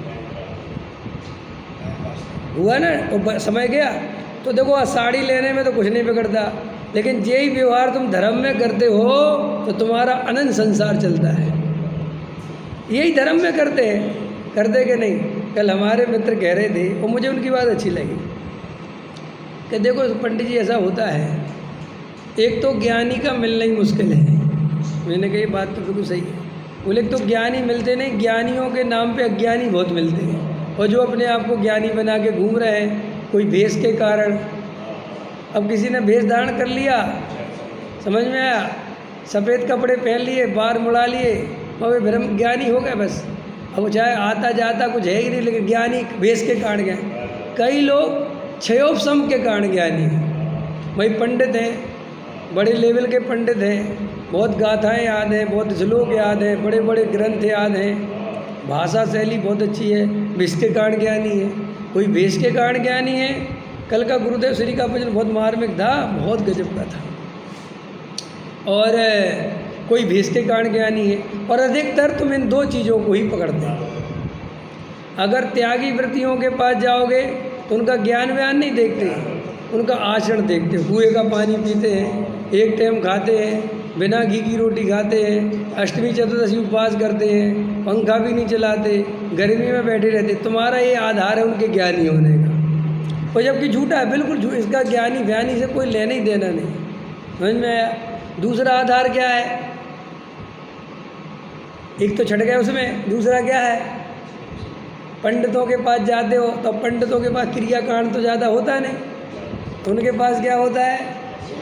हुआ ना? वो समय गया। तो देखो साड़ी लेने में तो कुछ नहीं बिगड़ता, लेकिन यही व्यवहार तुम धर्म में करते हो तो तुम्हारा अनंत संसार चलता है। यही धर्म में करते हैं, करते कि नहीं? कल हमारे मित्र कह रहे थे और मुझे उनकी बात अच्छी लगी कि देखो पंडित जी ऐसा होता है, एक तो ज्ञानी का मिलना ही मुश्किल है। मैंने कही बात तो बिल्कुल सही है। बोले तो ज्ञानी मिलते नहीं, ज्ञानियों के नाम पे अज्ञानी बहुत मिलते हैं, और जो अपने आप को ज्ञानी बना के घूम रहे हैं कोई भेष के कारण। अब किसी ने भेष धारण कर लिया, समझ में आया, सफ़ेद कपड़े पहन लिए, बाल मुड़ा लिए, और वे ब्रह्म ज्ञानी हो गए बस। अब चाहे आता जाता कुछ है ही नहीं, लेकिन ज्ञानी भेष के कारण गए। कई लोग क्षयोपशम के कारण ज्ञानी हैं। भाई पंडित हैं, बड़े लेवल के पंडित हैं, बहुत गाथाएं याद हैं, बहुत श्लोक याद हैं, बड़े बड़े ग्रंथ याद हैं, भाषा शैली बहुत अच्छी है, विष के कारण ज्ञानी है। कोई भेष के कारण ज्ञानी है। कल का गुरुदेव श्री का भजन बहुत मार्मिक था, बहुत गजब का था। और कोई भेष के कारण ज्ञानी है। और अधिकतर तुम इन दो चीज़ों को ही पकड़ते हो। अगर त्यागी वृत्तियों के पास जाओगे तो उनका ज्ञान व्यान नहीं देखते, उनका आचरण देखते हो। कुएँ का पानी पीते हैं, एक टाइम खाते हैं, बिना घी की रोटी खाते हैं, अष्टमी चतुर्दशी उपवास करते हैं, पंखा भी नहीं चलाते, गर्मी में बैठे रहते। तुम्हारा ये आधार है उनके ज्ञानी होने का, और जबकि झूठा है, बिल्कुल झूठ। इसका ज्ञानी व्यानी से कोई लेना ही देना नहीं। समझ में आया? दूसरा आधार क्या है? एक तो छट गया उसमें, दूसरा क्या है? पंडितों के पास जाते हो तो पंडितों के पास क्रियाकांड तो ज़्यादा होता नहीं, तो उनके पास क्या होता है?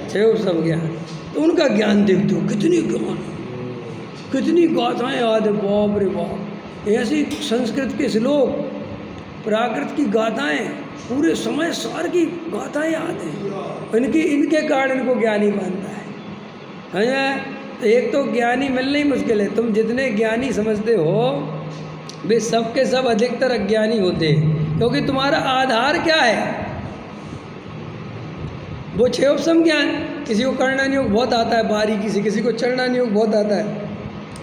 क्षयोपशम ज्ञान। तो उनका ज्ञान देखते हो, कितनी ज्ञान, कितनी गाथाएं याद है, बाप रे बाप। ऐसी संस्कृत के श्लोक, प्राकृत की गाथाएं, पूरे समय सार की गाथाएं याद हैं। इनके कारण इनको ज्ञानी मानता है। तो एक तो ज्ञानी मिलना ही मुश्किल है। तुम जितने ज्ञानी समझते हो वे सब के सब अधिकतर अज्ञानी होते हैं, क्योंकि तुम्हारा आधार क्या है? वो क्षयोपशम ज्ञान। किसी को करणानी योग बहुत आता है बारीकी से, किसी को चरणानी योग बहुत आता है,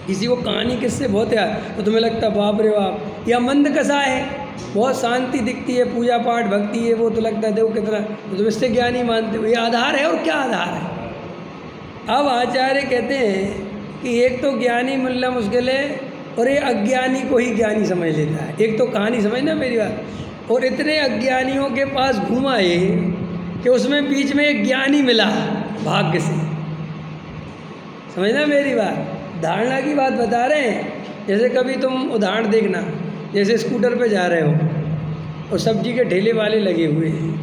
किसी को कहानी किससे बहुत है, तो तुम्हें लगता है बाप रे बाप। या मंद कसा है, बहुत शांति दिखती है, पूजा पाठ भक्ति है, वो तो लगता है देखो कितना, तो तुम इससे ज्ञानी मानते हो। ये आधार है। और क्या आधार है? अब आचार्य कहते हैं कि एक तो ज्ञानी मिलना मुश्किल है, और ये अज्ञानी को ही ज्ञानी समझ लेता है। एक तो कहानी समझना मेरी बात, और इतने अज्ञानियों के पास घूमा है कि उसमें बीच में एक ज्ञानी मिला भाग्य से। समझना मेरी बात, धारणा की बात बता रहे हैं। जैसे कभी तुम उदाहरण देखना, जैसे स्कूटर पे जा रहे हो और सब्जी के ठेले वाले लगे हुए हैं,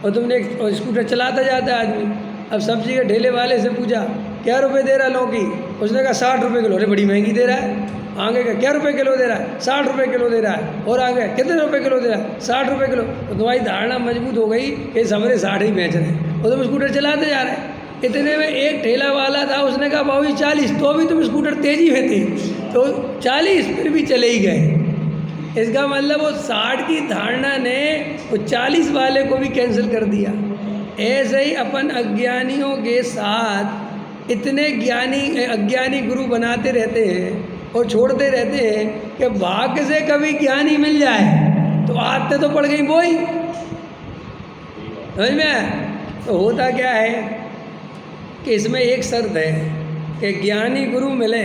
और तुमने और स्कूटर चलाता जाता है आदमी। अब सब्जी के ठेले वाले से पूछा क्या रुपए दे रहा लौकी? उसने कहा 60 रुपये किलो। अरे बड़ी महंगी दे रहा है। आगे का क्या रुपये किलो दे रहा है? 60 रुपये किलो दे रहा है। और आगे कितने रुपए किलो दे रहा है? 60 रुपये किलो। तो तुम्हारी धारणा मजबूत हो गई कि समरे 60 ही बेच रहे हैं, और तुम स्कूटर चलाते जा रहे हैं। इतने में एक ठेला वाला था, उसने कहा भाई 40, तो भी तुम स्कूटर तेजी में थे तो 40 फिर भी चले ही गए। इसका मतलब वो 60 की धारणा ने वो 40 वाले को भी कैंसिल कर दिया। ऐसे ही अपन अज्ञानियों के साथ इतने अज्ञानी गुरु बनाते रहते हैं और छोड़ते रहते हैं कि भाग्य से कभी ज्ञानी मिल जाए तो आदतें तो पड़ गई वही। समझ में? तो होता क्या है कि इसमें एक शर्त है कि ज्ञानी गुरु मिले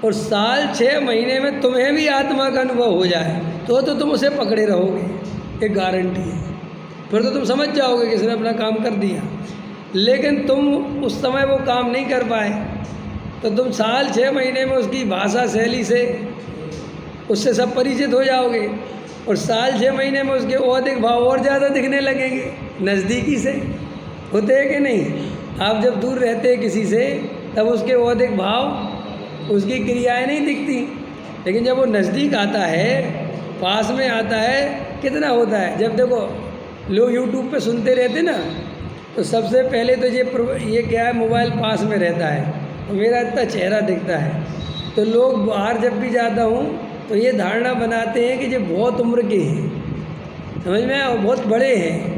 और साल 6 महीने में तुम्हें भी आत्मा का अनुभव हो जाए तो तुम उसे पकड़े रहोगे, एक गारंटी है। फिर तो तुम समझ जाओगे कि इसने अपना काम कर दिया। लेकिन तुम उस समय वो काम नहीं कर पाए तो तुम साल 6 महीने में उसकी भाषा शैली से उससे सब परिचित हो जाओगे, और साल 6 महीने में उसके औदिक भाव और ज़्यादा दिखने लगेंगे। नज़दीकी से होते हैं कि नहीं? आप जब दूर रहते हैं किसी से तब उसके औदिक भाव, उसकी क्रियाएं नहीं दिखती, लेकिन जब वो नज़दीक आता है पास में आता है कितना होता है। जब देखो लोग यूट्यूब पे सुनते रहते ना, तो सबसे पहले तो ये क्या है, मोबाइल पास में रहता है और मेरा इतना चेहरा दिखता है, तो लोग बाहर जब भी जाता हूँ तो ये धारणा बनाते हैं कि ये बहुत उम्र के हैं, समझ में, और बहुत बड़े हैं।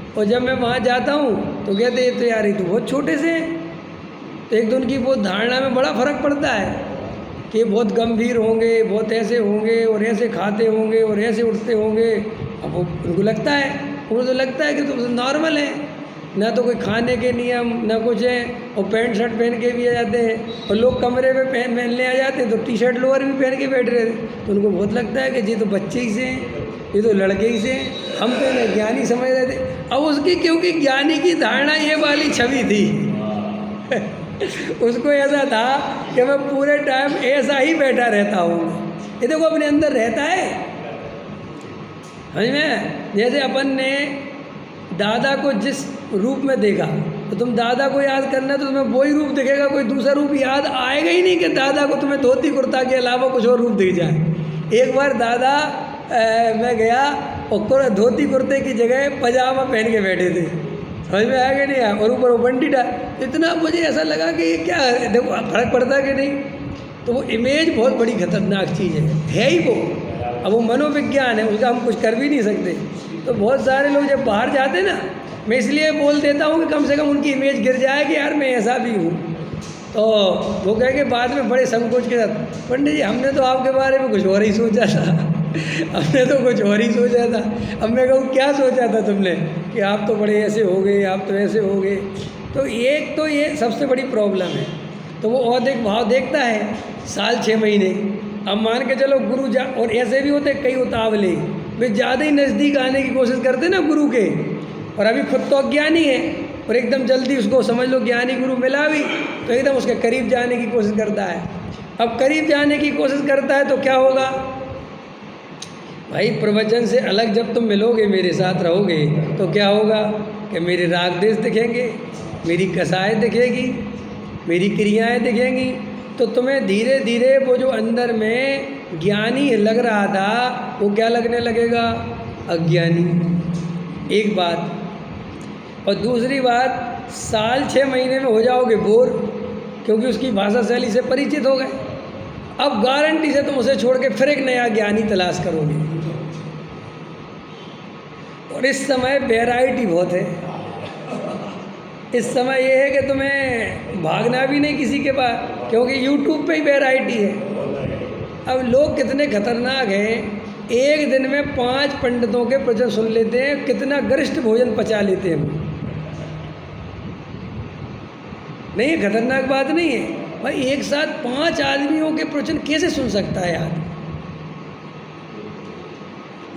और जब मैं वहाँ जाता हूँ तो कहते ये तो यार ये तो बहुत छोटे से हैं। तो एक तो उनकी बहुत धारणा में बड़ा फ़र्क पड़ता है कि बहुत गंभीर होंगे, बहुत ऐसे होंगे और ऐसे खाते होंगे और ऐसे उठते होंगे। अब वो उनको लगता है, उनको तो लगता है कि तो नॉर्मल है, ना तो कोई खाने के नियम ना कुछ है, और पैंट शर्ट पहन के भी आ जाते हैं। और लोग कमरे में पहनने आ जाते हैं तो टी शर्ट लोअर भी पहन के बैठ रहे थे, तो उनको बहुत लगता है कि ये तो बच्चे ही से हैं, ये तो लड़के ही से हैं, हम तो ना ज्ञानी समझ रहे थे। अब उसकी क्योंकि ज्ञानी की धारणा ये वाली छवि थी उसको ऐसा था कि मैं पूरे टाइम ऐसा ही बैठा रहता हूँ। ये देखो अपने अंदर रहता है, समझ में। जैसे अपन ने दादा को जिस रूप में देखा, तो तुम दादा को याद करना तो तुम्हें वही रूप दिखेगा, कोई दूसरा रूप याद आएगा ही नहीं कि दादा को तुम्हें धोती कुर्ता के अलावा कुछ और रूप दिख जाए। एक बार दादा मैं गया और धोती कुर्ते की जगह पजामा पहन के बैठे थे, समझ में आया कि नहीं आया, और ऊपर वो बंडी डाल, इतना मुझे ऐसा लगा कि ये क्या है, देखो फर्क पड़ता है कि नहीं। तो वो इमेज बहुत बड़ी खतरनाक चीज़ है ही वो। अब वो मनोविज्ञान है, उसका हम कुछ कर भी नहीं सकते। तो बहुत सारे लोग जब बाहर जाते ना, मैं इसलिए बोल देता हूँ कि कम से कम उनकी इमेज गिर जाए कि यार मैं ऐसा भी हूँ। तो वो कह के बाद में बड़े संकोच के साथ, पंडित जी हमने तो आपके बारे में कुछ और ही सोचा था हमने तो कुछ और ही सोचा था। अब मैं कहूँ क्या सोचा था तुमने कि आप तो बड़े ऐसे हो गए, आप तो ऐसे हो गए। तो एक तो ये सबसे बड़ी प्रॉब्लम है। तो वो और भाव देखता है साल 6 महीने। अब मान के चलो गुरु जा, और ऐसे भी होते कई उतावले, वे ज़्यादा ही नज़दीक आने की कोशिश करते ना गुरु के, और अभी खुद तो अज्ञानी है, और एकदम जल्दी उसको समझ लो ज्ञानी गुरु मिला भी तो एकदम उसके करीब जाने की कोशिश करता है। अब करीब जाने की कोशिश करता है तो क्या होगा भाई, प्रवचन से अलग जब तुम मिलोगे, मेरे साथ रहोगे, तो क्या होगा कि मेरे राग देश दिखेंगे, मेरी कसाएँ दिखेगी, मेरी क्रियाएं दिखेंगी। तो तुम्हें धीरे धीरे वो जो अंदर में ज्ञानी लग रहा था वो क्या लगने लगेगा, अज्ञानी। एक बात, और दूसरी बात, साल 6 महीने में हो जाओगे बोर, क्योंकि उसकी भाषा शैली से परिचित हो गए। अब गारंटी से तुम उसे छोड़ के फिर एक नया ज्ञानी तलाश करोगे। और इस समय वैरायटी बहुत है। इस समय ये है कि तुम्हें भागना भी नहीं किसी के पास, क्योंकि यूट्यूब पे ही वैरायटी है। अब लोग कितने खतरनाक हैं, एक दिन में 5 पंडितों के प्रवचन सुन लेते हैं, कितना गरिष्ठ भोजन पचा लेते हैं। नहीं, खतरनाक बात नहीं है भाई, एक साथ 5 आदमियों के प्रवचन कैसे सुन सकता है यार।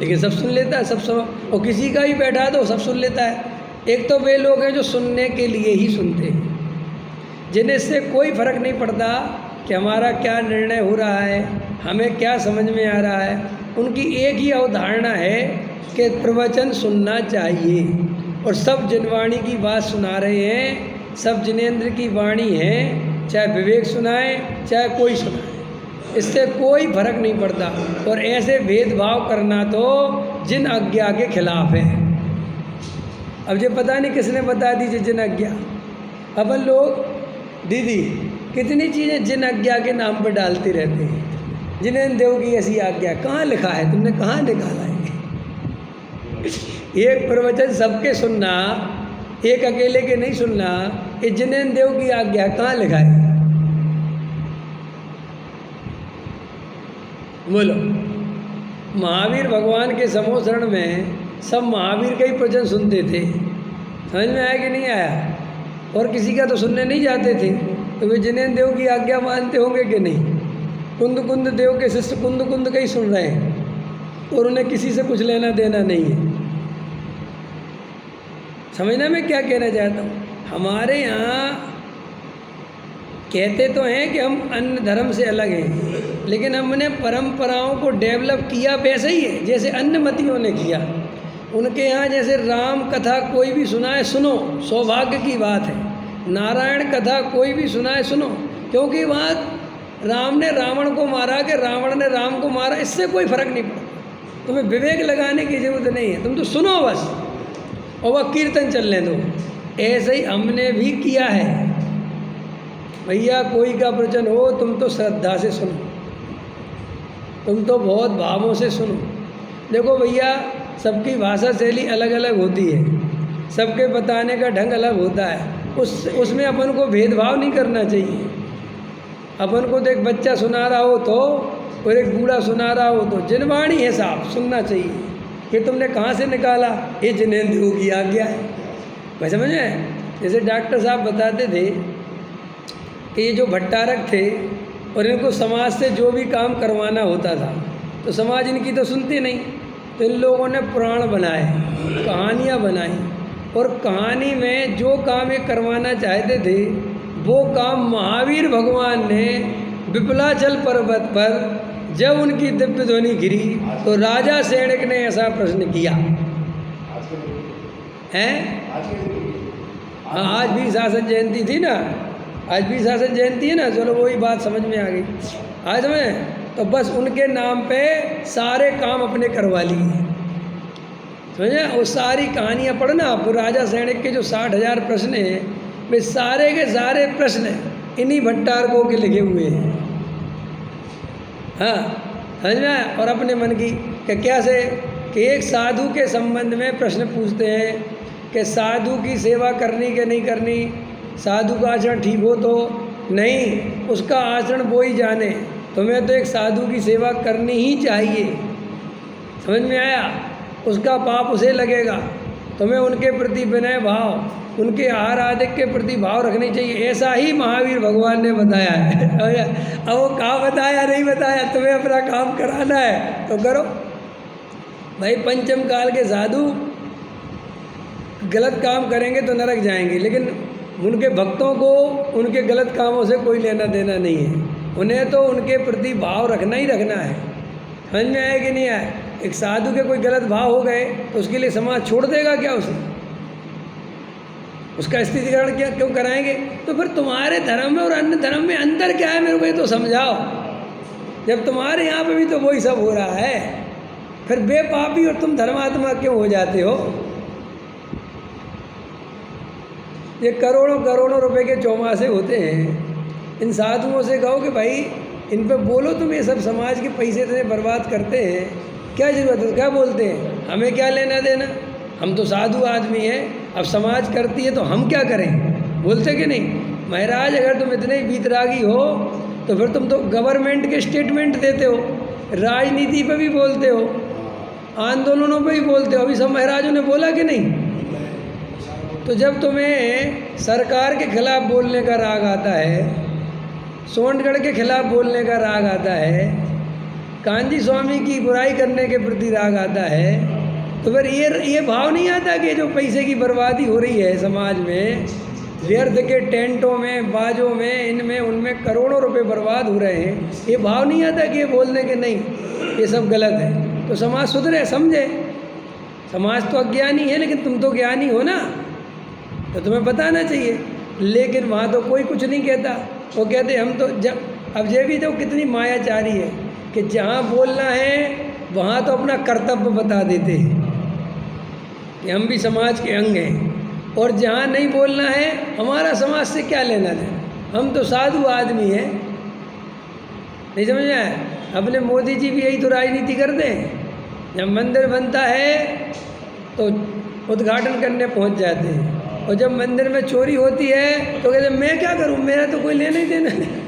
लेकिन सब सुन लेता है, सब सुन, और किसी का ही बैठा दो सब सुन लेता है। एक तो वे लोग हैं जो सुनने के लिए ही सुनते हैं, जिन्हें इससे कोई फर्क नहीं पड़ता कि हमारा क्या निर्णय हो रहा है, हमें क्या समझ में आ रहा है। उनकी एक ही अवधारणा है कि प्रवचन सुनना चाहिए, और सब जनवाणी की बात सुना रहे हैं, सब जिनेंद्र की वाणी है, चाहे विवेक सुनाए चाहे कोई सुनाए, इससे कोई फर्क नहीं पड़ता। और ऐसे भेदभाव करना तो जिन आज्ञा के खिलाफ है। अब ये पता नहीं किसने बता दी जिन आज्ञा। अपन लोग दीदी कितनी चीज़ें जिन आज्ञा के नाम पर डालते रहते हैं। जिनेंद्र देव की ऐसी आज्ञा कहाँ लिखा है, तुमने कहाँ निकाला है? एक प्रवचन सबके सुनना, एक अकेले के नहीं सुनना, ये जिनेंद्र देव की आज्ञा कहाँ लिखा है? बोलो। महावीर भगवान के समोसरण में सब महावीर का ही प्रवचन सुनते थे, समझ में आया कि नहीं आया? और किसी का तो सुनने नहीं जाते थे। तो वे जिनेंद्र देव की आज्ञा मानते होंगे कि नहीं? कुंद देव के शिष्य कुंद का ही सुन रहे हैं, और उन्हें किसी से कुछ लेना देना नहीं है। समझना मैं क्या कहना चाहता हूँ? हमारे यहाँ कहते तो हैं कि हम अन्य धर्म से अलग हैं, लेकिन हमने परंपराओं को डेवलप किया वैसे ही है जैसे अन्य मतियों ने किया। उनके यहाँ जैसे राम कथा कोई भी सुनाए सुनो, सौभाग्य की बात है। नारायण कथा कोई भी सुनाए सुनो, क्योंकि वहाँ राम ने रावण को मारा कि रावण ने राम को मारा, इससे कोई फर्क नहीं पड़ता। तुम्हें विवेक लगाने की जरूरत नहीं है, तुम तो सुनो बस और वह कीर्तन चलने दो। ऐसे ही हमने भी किया है। भैया कोई का प्रवचन हो तुम तो श्रद्धा से सुनो, तुम तो बहुत भावों से सुनो। देखो भैया सबकी भाषा शैली अलग अलग होती है, सबके बताने का ढंग अलग होता है, उसमें अपन को भेदभाव नहीं करना चाहिए। अपन को तो एक बच्चा सुना रहा हो तो और एक बूढ़ा सुना रहा हो तो जिनवाणी है साहब सुनना चाहिए। ये तुमने कहाँ से निकाला, ये जिनेंद्रियों की आज्ञा है। भाई समझ में, जैसे डॉक्टर साहब बताते थे कि ये जो भट्टारक थे और इनको समाज से जो भी काम करवाना होता था तो समाज इनकी तो सुनती नहीं, तो इन लोगों ने पुराण बनाए, कहानियाँ बनाई, और कहानी में जो काम ये करवाना चाहते थे वो काम महावीर भगवान ने विपलाचल पर्वत पर जब उनकी दिव्य ध्वनि गिरी तो राजा सैनिक ने ऐसा प्रश्न किया है। हाँ, आज भी शासन जयंती थी ना, आज भी शासन जयंती है ना, चलो वही बात समझ में आ गई आज में। तो बस उनके नाम पे सारे काम अपने करवा लिए, समझे। वो सारी कहानियाँ पढ़ना आप, राजा सैनिक के जो 60,000 प्रश्न हैं वे सारे के सारे प्रश्न इन्हीं भट्टारकों के लिखे हुए हैं। हाँ समझ में आया। और अपने मन की क्या से कि एक साधु के संबंध में प्रश्न पूछते हैं कि साधु की सेवा करनी कि नहीं करनी, साधु का आचरण ठीक हो तो नहीं, उसका आचरण वो ही जाने, तुम्हें तो एक साधु की सेवा करनी ही चाहिए। समझ में आया। उसका पाप उसे लगेगा, तुम्हें उनके प्रति विनय भाव, उनके आहार आदि के प्रति भाव रखनी चाहिए। ऐसा ही महावीर भगवान ने बताया है। अब वो कहाँ बताया नहीं बताया, तुम्हें अपना काम कराना है तो करो भाई। पंचम काल के साधु गलत काम करेंगे तो नरक जाएंगे, लेकिन उनके भक्तों को उनके गलत कामों से कोई लेना देना नहीं है। उन्हें तो उनके प्रति भाव रखना ही रखना है। समझ में आया कि नहीं आया। एक साधु के कोई गलत भाव हो गए तो उसके लिए समाज छोड़ देगा क्या उसे, उसका स्थितिकरण क्या क्यों कराएंगे। तो फिर तुम्हारे धर्म में और अन्य धर्म में अंतर क्या है, मेरे को ये तो समझाओ। जब तुम्हारे यहाँ पे भी तो वही सब हो रहा है, फिर बेपापी और तुम धर्मात्मा क्यों हो जाते हो। ये करोड़ों करोड़ों रुपए के चौमासे होते हैं। इन साधुओं से कहो कि भाई इन पे बोलो, तुम ये सब समाज के पैसे इतने बर्बाद करते हैं, क्या ज़रूरत है। क्या बोलते हैं, हमें क्या लेना देना, हम तो साधु आदमी हैं, अब समाज करती है तो हम क्या करें, बोलते कि नहीं। महाराज अगर तुम इतने बीतरागी हो तो फिर तुम तो गवर्नमेंट के स्टेटमेंट देते हो, राजनीति पे भी बोलते हो, आंदोलनों पे भी बोलते हो। अभी सब महाराजों ने बोला कि नहीं। तो जब तुम्हें सरकार के खिलाफ बोलने का राग आता है, सोनगढ़ के खिलाफ बोलने का राग आता है, कांजी स्वामी की बुराई करने के प्रति राग आता है, तो फिर ये भाव नहीं आता कि जो पैसे की बर्बादी हो रही है समाज में, व्यर्थ के टेंटों में, बाजों में, इनमें उनमें करोड़ों रुपए बर्बाद हो रहे हैं, ये भाव नहीं आता कि ये बोलने के नहीं ये सब गलत है। तो समाज सुधरे, समझे। समाज तो अज्ञानी है लेकिन तुम तो ज्ञानी हो ना, तो तुम्हें बताना चाहिए। लेकिन वहाँ तो कोई कुछ नहीं कहता, वो कहते हम तो जब अब ये भी तो कितनी मायाचारी है कि जहाँ बोलना है वहाँ तो अपना कर्तव्य बता देते हैं कि हम भी समाज के अंग हैं, और जहाँ नहीं बोलना है हमारा समाज से क्या लेना देना, हम तो साधु आदमी हैं। नहीं समझ में आया। अपने मोदी जी भी यही तो राजनीति करते हैं, जब मंदिर बनता है तो उद्घाटन करने पहुंच जाते हैं, और जब मंदिर में चोरी होती है तो कहते हैं मैं क्या करूं, मेरा तो कोई लेना ही देना नहीं।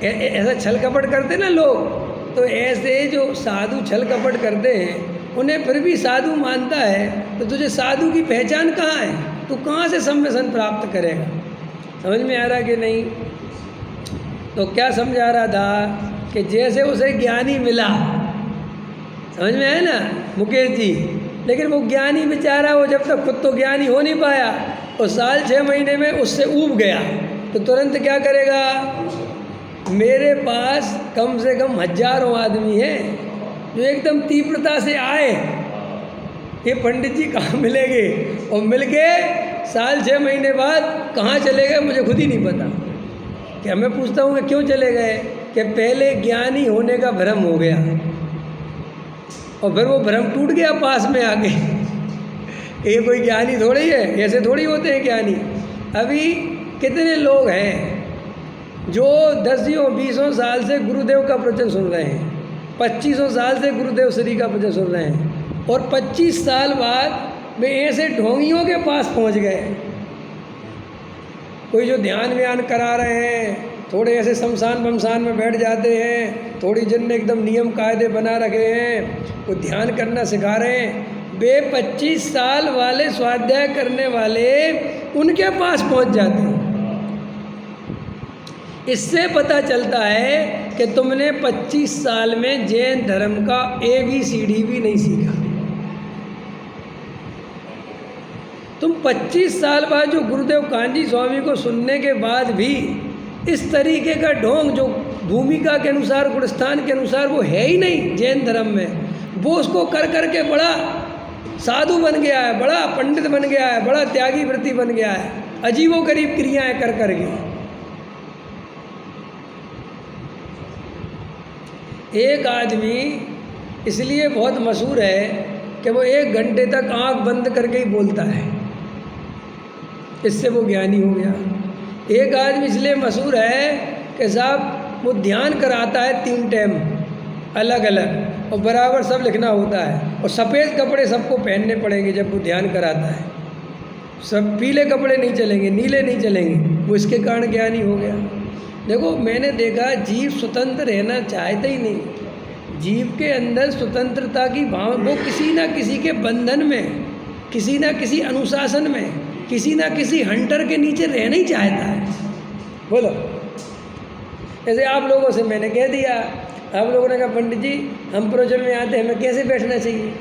ऐसा छल कपट करते ना लोग। तो ऐसे जो साधु छल कपट करते हैं उन्हें फिर भी साधु मानता है, तो तुझे साधु की पहचान कहाँ है, तू कहाँ से सम्मेलन प्राप्त करेगा। समझ में आ रहा कि नहीं। तो क्या समझा रहा था कि जैसे उसे ज्ञानी मिला, समझ में आया ना मुकेश जी, लेकिन वो ज्ञानी बेचारा, वो जब तक खुद तो ज्ञानी हो नहीं पाया, और साल 6 महीने में उससे ऊब गया, तो तुरंत क्या करेगा। मेरे पास कम से कम हजारों आदमी हैं जो एकदम तीव्रता से आए, ये पंडित जी कहाँ मिलेंगे, और मिल के साल 6 महीने बाद कहाँ चले गए मुझे खुद ही नहीं पता। क्या मैं पूछता हूँ कि क्यों चले गए, कि पहले ज्ञानी होने का भ्रम हो गया और फिर वो भ्रम टूट गया, पास में आ गए। ये कोई ज्ञानी थोड़ी है, ऐसे थोड़ी होते हैं ज्ञानी। अभी कितने लोग हैं जो 10-20 साल से गुरुदेव का प्रवचन सुन रहे हैं, 25 साल से गुरुदेव श्री का प्रवचन सुन रहे हैं, और 25 साल बाद वे ऐसे ढोंगियों के पास पहुंच गए। कोई जो ध्यान व्यान करा रहे हैं, थोड़े ऐसे शमशान बमशान में बैठ जाते हैं, थोड़ी जिनने एकदम नियम कायदे बना रखे हैं, वो ध्यान करना सिखा रहे हैं। वे 25 साल वाले स्वाध्याय करने वाले उनके पास पहुंच जाते हैं। इससे पता चलता है कि तुमने 25 साल में जैन धर्म का ABCD भी नहीं सीखा। तुम 25 साल बाद जो गुरुदेव कांजी स्वामी को सुनने के बाद भी इस तरीके का ढोंग जो भूमिका के अनुसार, गुणस्थान के अनुसार वो है ही नहीं जैन धर्म में, वो उसको कर करके बड़ा साधु बन गया है, बड़ा पंडित बन गया है, बड़ा त्यागी व्रती बन गया है, अजीबोगरीब क्रियाएं कर करके। एक आदमी इसलिए बहुत मशहूर है कि वो 1 घंटे तक आंख बंद करके ही बोलता है, इससे वो ज्ञानी हो गया। एक आदमी इसलिए मशहूर है कि साहब वो ध्यान कराता है 3 टाइम अलग अलग और बराबर सब लिखना होता है, और सफ़ेद कपड़े सबको पहनने पड़ेंगे जब वो ध्यान कराता है। सब पीले कपड़े नहीं चलेंगे, नीले नहीं चलेंगे, वो इसके कारण ज्ञानी हो गया। देखो, मैंने देखा जीव स्वतंत्र रहना चाहता ही नहीं। जीव के अंदर स्वतंत्रता की भाव, वो किसी ना किसी के बंधन में, किसी ना किसी अनुशासन में, किसी ना किसी हंटर के नीचे रहना ही चाहता है। बोलो, जैसे आप लोगों से मैंने कह दिया, आप लोगों ने कहा पंडित जी हम प्रवचन में आते हैं, हमें कैसे बैठना चाहिए?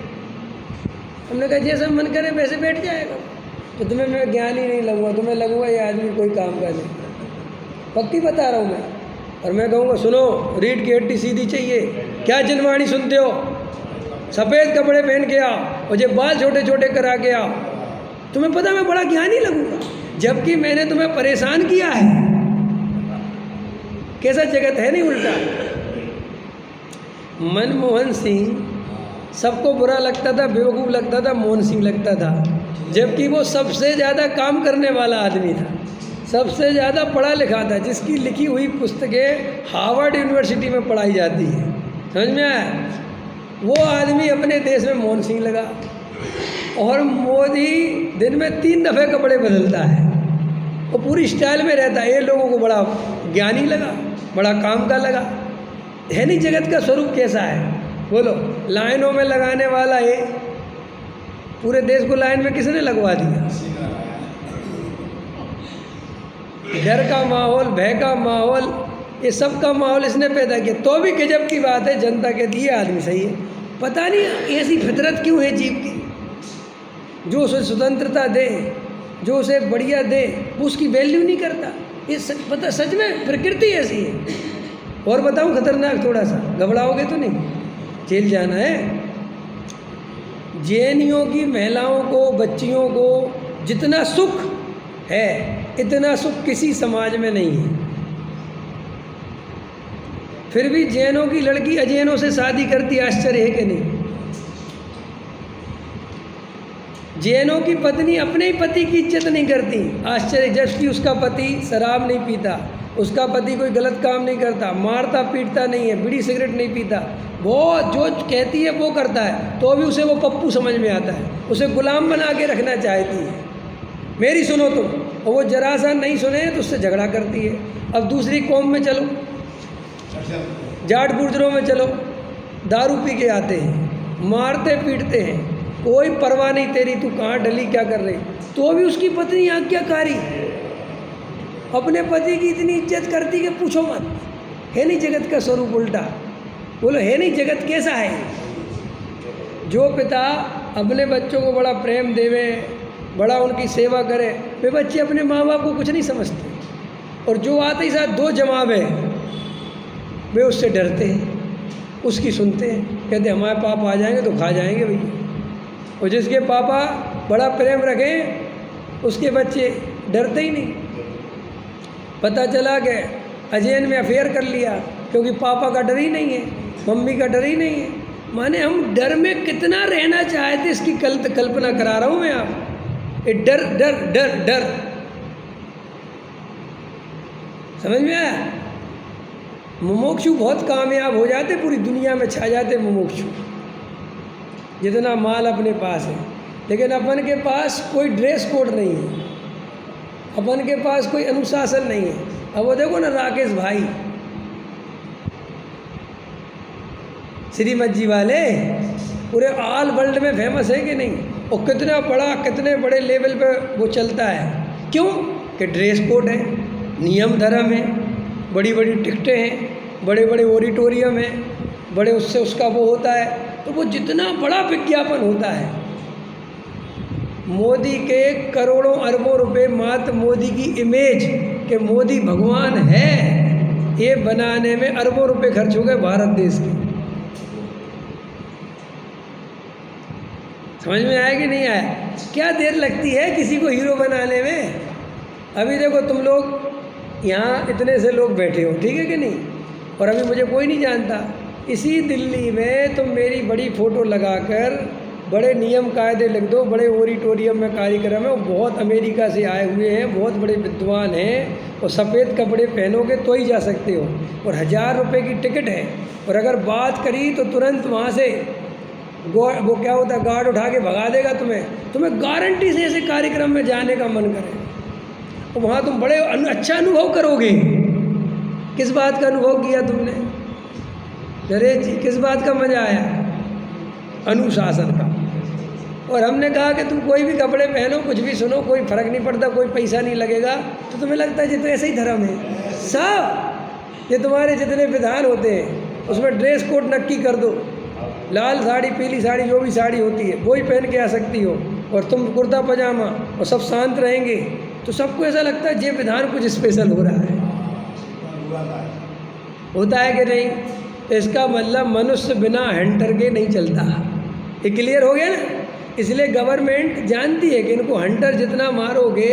हमने कहा जैसा मन करे वैसे बैठ जाएगा। तो तुम्हें मैं ज्ञान ही नहीं लगूंगा, तुम्हें लगूंगा ये आदमी कोई काम का नहीं। पक्की बता रहा हूँ मैं। और मैं कहूँगा सुनो, रीढ़ की हड्डी सीधी चाहिए, क्या जनवाणी सुनते हो, सफ़ेद कपड़े पहन के आओ और जब बाल छोटे छोटे करा के आओ, तुम्हें पता मैं बड़ा ज्ञानी लगूंगा, जबकि मैंने तुम्हें परेशान किया है। कैसा जगत है नहीं उल्टा। मनमोहन सिंह सबको बुरा लगता था, बेवकूफ़ लगता था, मोहन सिंह लगता था, जबकि वो सबसे ज़्यादा काम करने वाला आदमी था, सबसे ज़्यादा पढ़ा लिखा था, जिसकी लिखी हुई पुस्तकें हार्वर्ड यूनिवर्सिटी में पढ़ाई जाती है। समझ में आया? वो आदमी अपने देश में मोहन सिंह लगा। और मोदी दिन में 3 दफ़े कपड़े बदलता है, वो पूरी स्टाइल में रहता है। ये लोगों को बड़ा ज्ञानी लगा, बड़ा काम का लगा। है नहीं जगत का स्वरूप कैसा है? बोलो, लाइनों में लगाने वाला ये पूरे देश को लाइन में किसने लगवा दिया? डर का माहौल, भय का माहौल, ये सब का माहौल इसने पैदा किया। तो भी गजब की बात है, जनता के दिए आदमी सही है। पता नहीं ऐसी फितरत क्यों है जीव की, जो उसे स्वतंत्रता दे, जो उसे बढ़िया दे, वो उसकी वैल्यू नहीं करता। ये पता, सच में प्रकृति ऐसी है। और बताऊं खतरनाक थोड़ा सा, घबराओगे तो नहीं, जेल जाना है। जैनियों की महिलाओं को, बच्चियों को जितना सुख है, इतना सुख किसी समाज में नहीं है। फिर भी जैनों की लड़की अजैनों से शादी करती, आश्चर्य है कि नहीं? जैनों की पत्नी अपने ही पति की इज्जत नहीं करती, आश्चर्य, जबकि उसका पति शराब नहीं पीता, उसका पति कोई गलत काम नहीं करता, मारता पीटता नहीं है, बीड़ी सिगरेट नहीं पीता, वो जो कहती है वो करता है, तो भी उसे वो पप्पू समझ में आता है, उसे गुलाम बना के रखना चाहती है। मेरी सुनो तुम, और वो जरा सा नहीं सुने तो उससे झगड़ा करती है। अब दूसरी कौम में चलो, जाट गुर्जरों में चलो, दारू पी के आते हैं, मारते पीटते हैं, कोई परवाह नहीं तेरी, तू कहाँ डली, क्या कर रही, तो भी उसकी पत्नी आज्ञाकारी, अपने पति की इतनी इज्जत करती कि पूछो मत। है नहीं जगत का स्वरूप उल्टा? बोलो, है नहीं जगत कैसा है? जो पिता अपने बच्चों को बड़ा प्रेम देवे, बड़ा उनकी सेवा करे, वे बच्चे अपने माँ बाप को कुछ नहीं समझते, और जो आते ही साथ 2 जमावे, वे उससे डरते हैं, उसकी सुनते हैं, कहते हमारे पापा आ जाएंगे तो खा जाएंगे भैया। और जिसके पापा बड़ा प्रेम रखें, उसके बच्चे डरते ही नहीं। पता चला कि अजैन में अफेयर कर लिया, क्योंकि पापा का डर ही नहीं है, मम्मी का डर ही नहीं है। माने हम डर में कितना रहना चाहते इसकी कल्पना करा रहा हूँ मैं आप। ये डर डर डर डर, समझ में आया? मुमुक्षु बहुत कामयाब हो जाते, पूरी दुनिया में छा जाते मुमुक्षु, जितना माल अपने पास है। लेकिन अपन के पास कोई ड्रेस कोड नहीं है, अपन के पास कोई अनुशासन नहीं है। अब वो देखो ना राकेश भाई श्रीमत जी वाले, पूरे ऑल वर्ल्ड में फेमस है कि नहीं? और कितने बड़े लेवल पे वो चलता है। क्यों? कि ड्रेस कोड है, नियम धर्म है, बड़ी बड़ी टिकटें हैं, बड़े बड़े ऑडिटोरियम हैं, बड़े उससे उसका वो होता है। तो वो जितना बड़ा विज्ञापन होता है, मोदी के करोड़ों अरबों रुपए मात्र मोदी की इमेज कि मोदी भगवान है, ये बनाने में अरबों रुपए खर्च हो गए भारत देश के। समझ में आया कि नहीं आया? क्या देर लगती है किसी को हीरो बनाने में? अभी देखो तुम लोग यहाँ इतने से लोग बैठे हो, ठीक है कि नहीं? और अभी मुझे कोई नहीं जानता। इसी दिल्ली में तुम मेरी बड़ी फ़ोटो लगाकर बड़े नियम कायदे लिख दो, बड़े ऑडिटोरियम में कार्यक्रम है, बहुत अमेरिका से आए हुए हैं, बहुत बड़े विद्वान हैं, और सफ़ेद कपड़े पहनोगे तो ही जा सकते हो, और 1000 रुपये की टिकट है। और अगर बात करी तो तुरंत वहाँ से वो क्या होता है, गार्ड उठा के भगा देगा तुम्हें गारंटी से ऐसे कार्यक्रम में जाने का मन करे। तो वहाँ तुम बड़े अच्छा अनुभव करोगे। किस बात का अनुभव किया तुमने? नरेश जी, किस बात का मज़ा आया? अनुशासन का। और हमने कहा कि तुम कोई भी कपड़े पहनो, कुछ भी सुनो, कोई फ़र्क नहीं पड़ता, कोई पैसा नहीं लगेगा। तो तुम्हें लगता है ये तो ऐसे ही धर्म है। सब ये तुम्हारे जितने विधान होते हैं उसमें ड्रेस कोड नक्की कर दो, लाल साड़ी, पीली साड़ी, जो भी साड़ी होती है वही पहन के आ सकती हो, और तुम कुर्ता पजामा, और सब शांत रहेंगे। तो सबको ऐसा लगता है ये विधान कुछ स्पेशल हो रहा है। होता है कि नहीं? तो इसका मतलब मनुष्य बिना हंटर के नहीं चलता। ये क्लियर हो गया ना? इसलिए गवर्नमेंट जानती है कि इनको हंटर जितना मारोगे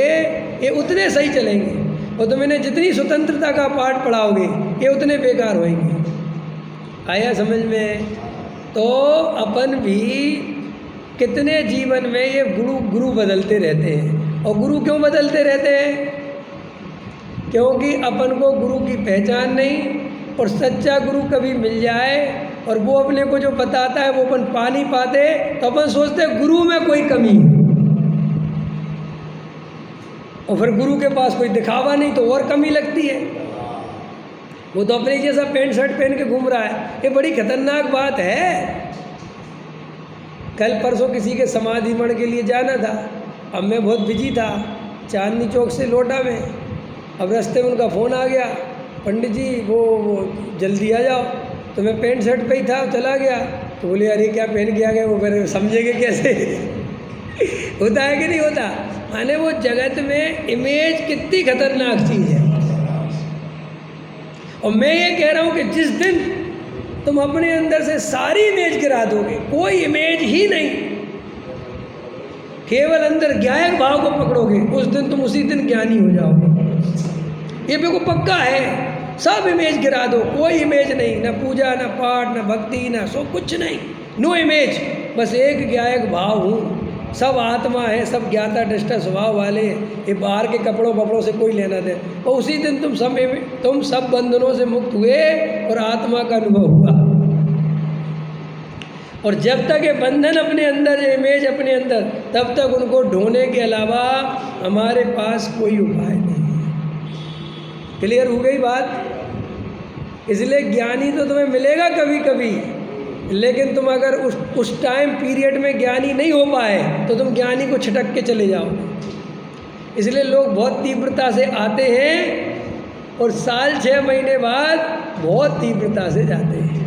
ये उतने सही चलेंगे, और तुम इन्हें जितनी स्वतंत्रता का पाठ पढ़ाओगे ये उतने बेकार होंगे। आया समझ में? तो अपन भी कितने जीवन में ये गुरु बदलते रहते हैं। और गुरु क्यों बदलते रहते हैं? क्योंकि अपन को गुरु की पहचान नहीं, और सच्चा गुरु कभी मिल जाए और वो अपने को जो बताता है वो अपन पा नहीं पाते, तो अपन सोचते हैं गुरु में कोई कमी है, और फिर गुरु के पास कोई दिखावा नहीं तो और कमी लगती है। वो तो अपने जैसा पैंट शर्ट पहन के घूम रहा है। ये बड़ी खतरनाक बात है। कल परसों किसी के समाधि मण के लिए जाना था, अब मैं बहुत बिजी था, चांदनी चौक से लौटा मैं। अब रास्ते में उनका फ़ोन आ गया, पंडित जी वो जल्दी आ जाओ। तो मैं पैंट शर्ट पे ही था, चला गया। तो बोले अरे क्या पहन के आ गए, वो फिर समझेंगे कैसे? होता है कि नहीं होता? माने वो जगत में इमेज कितनी खतरनाक चीज़ है। और मैं ये कह रहा हूँ कि जिस दिन तुम अपने अंदर से सारी इमेज गिरा दोगे, कोई इमेज ही नहीं, केवल अंदर ज्ञायक भाव को पकड़ोगे, उस दिन तुम उसी दिन ज्ञानी हो जाओगे। ये बिल्कुल पक्का है। सब इमेज गिरा दो, कोई इमेज नहीं, ना पूजा, ना पाठ, ना भक्ति, ना सो कुछ नहीं, नो इमेज, बस एक ज्ञायक भाव हूँ। सब आत्मा है, सब ज्ञाता दृष्टा स्वभाव वाले हैं। ये बाहर के कपड़ों वपड़ों से कोई लेना दे। और उसी दिन तुम सब बंधनों से मुक्त हुए और आत्मा का अनुभव हुआ। और जब तक ये बंधन अपने अंदर, ये इमेज अपने अंदर, तब तक उनको ढोने के अलावा हमारे पास कोई उपाय नहीं है। क्लियर हो गई बात? इसलिए ज्ञानी तो तुम्हें मिलेगा कभी कभी, लेकिन तुम अगर उस टाइम पीरियड में ज्ञानी नहीं हो पाए तो तुम ज्ञानी को छिटक के चले जाओ। इसलिए लोग बहुत तीव्रता से आते हैं और साल 6 महीने बाद बहुत तीव्रता से जाते हैं।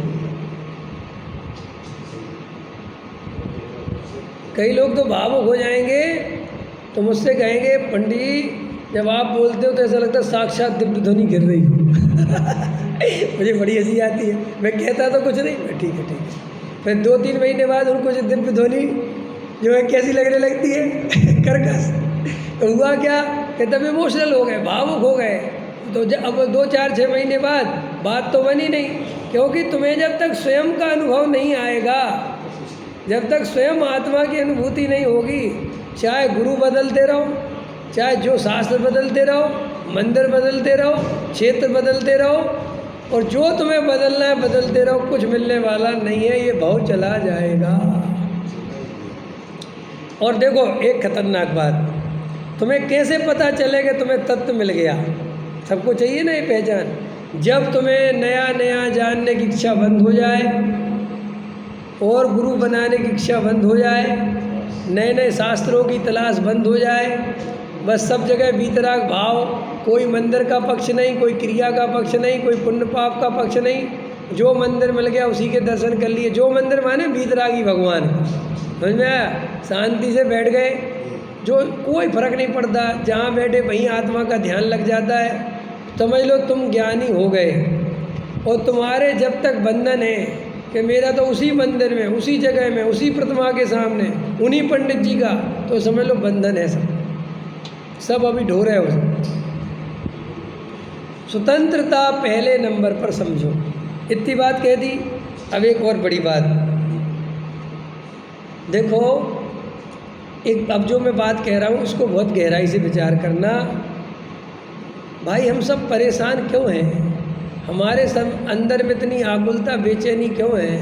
कई लोग तो भावुक हो जाएंगे, तो मुझसे कहेंगे पंडित जब आप बोलते हो तो ऐसा लगता है साक्षात दिव्य ध्वनि गिर रही हो। मुझे बड़ी हंसी आती है। मैं कहता तो कुछ नहीं, मैं ठीक है। फिर 2-3 महीने बाद उनको जो दिव्य ध्वनि जो है कैसी लगने लगती है, कर्कश। तो हुआ क्या कि तब इमोशनल हो गए, भावुक हो गए। तो अब 2-4-6 महीने बाद बात तो बनी नहीं, क्योंकि तुम्हें जब तक स्वयं का अनुभव नहीं आएगा, जब तक स्वयं आत्मा की अनुभूति नहीं होगी, चाहे गुरु बदलते रहो, चाहे जो शास्त्र बदलते रहो, मंदिर बदलते रहो, क्षेत्र बदलते रहो, और जो तुम्हें बदलना है बदलते रहो, कुछ मिलने वाला नहीं है, ये भाव चला जाएगा। और देखो एक खतरनाक बात, तुम्हें कैसे पता चलेगा तुम्हें तत्व मिल गया? सबको चाहिए ना ये पहचान। जब तुम्हें नया नया जानने की इच्छा बंद हो जाए और गुरु बनाने की इच्छा बंद हो जाए, नए नए शास्त्रों की तलाश बंद हो जाए, बस सब जगह वीतराग भाव, कोई मंदिर का पक्ष नहीं, कोई क्रिया का पक्ष नहीं, कोई पुण्य पाप का पक्ष नहीं, जो मंदिर मिल गया उसी के दर्शन कर लिए। जो मंदिर माने वीतरागी भगवान, समझ में आया? शांति से बैठ गए, जो कोई फर्क नहीं पड़ता, जहाँ बैठे वहीं आत्मा का ध्यान लग जाता है, समझ लो तुम ज्ञानी हो गए। और तुम्हारे जब तक बंधन है कि मेरा तो उसी मंदिर में, उसी जगह में, उसी प्रतिमा के सामने, उन्हीं पंडित जी का, तो समझ लो बंधन है सब अभी ढो रहे हो। स्वतंत्रता पहले नंबर पर समझो। इतनी बात कह दी। अब एक और बड़ी बात देखो, एक अब जो मैं बात कह रहा हूँ उसको बहुत गहराई से विचार करना। भाई हम सब परेशान क्यों हैं? हमारे सब अंदर में इतनी आकुलता बेचैनी क्यों है?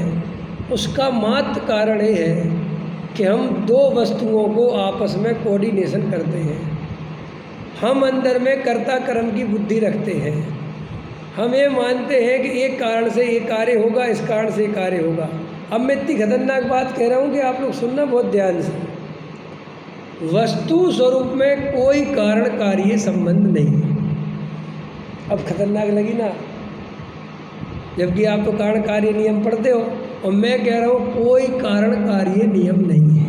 उसका मात्र कारण ये है कि हम दो वस्तुओं को आपस में कोऑर्डिनेशन करते हैं। हम अंदर में कर्ता कर्म की बुद्धि रखते हैं। हम ये मानते हैं कि एक कारण से ये कार्य होगा, इस कारण से ये कार्य होगा। अब मैं इतनी खतरनाक बात कह रहा हूँ कि आप लोग सुनना बहुत ध्यान से। वस्तु स्वरूप में कोई कारण कार्य संबंध नहीं। अब खतरनाक लगी ना, जबकि आप तो कारण कार्य नियम पढ़ते हो, और मैं कह रहा हूँ कोई कारण कार्य नियम नहीं है।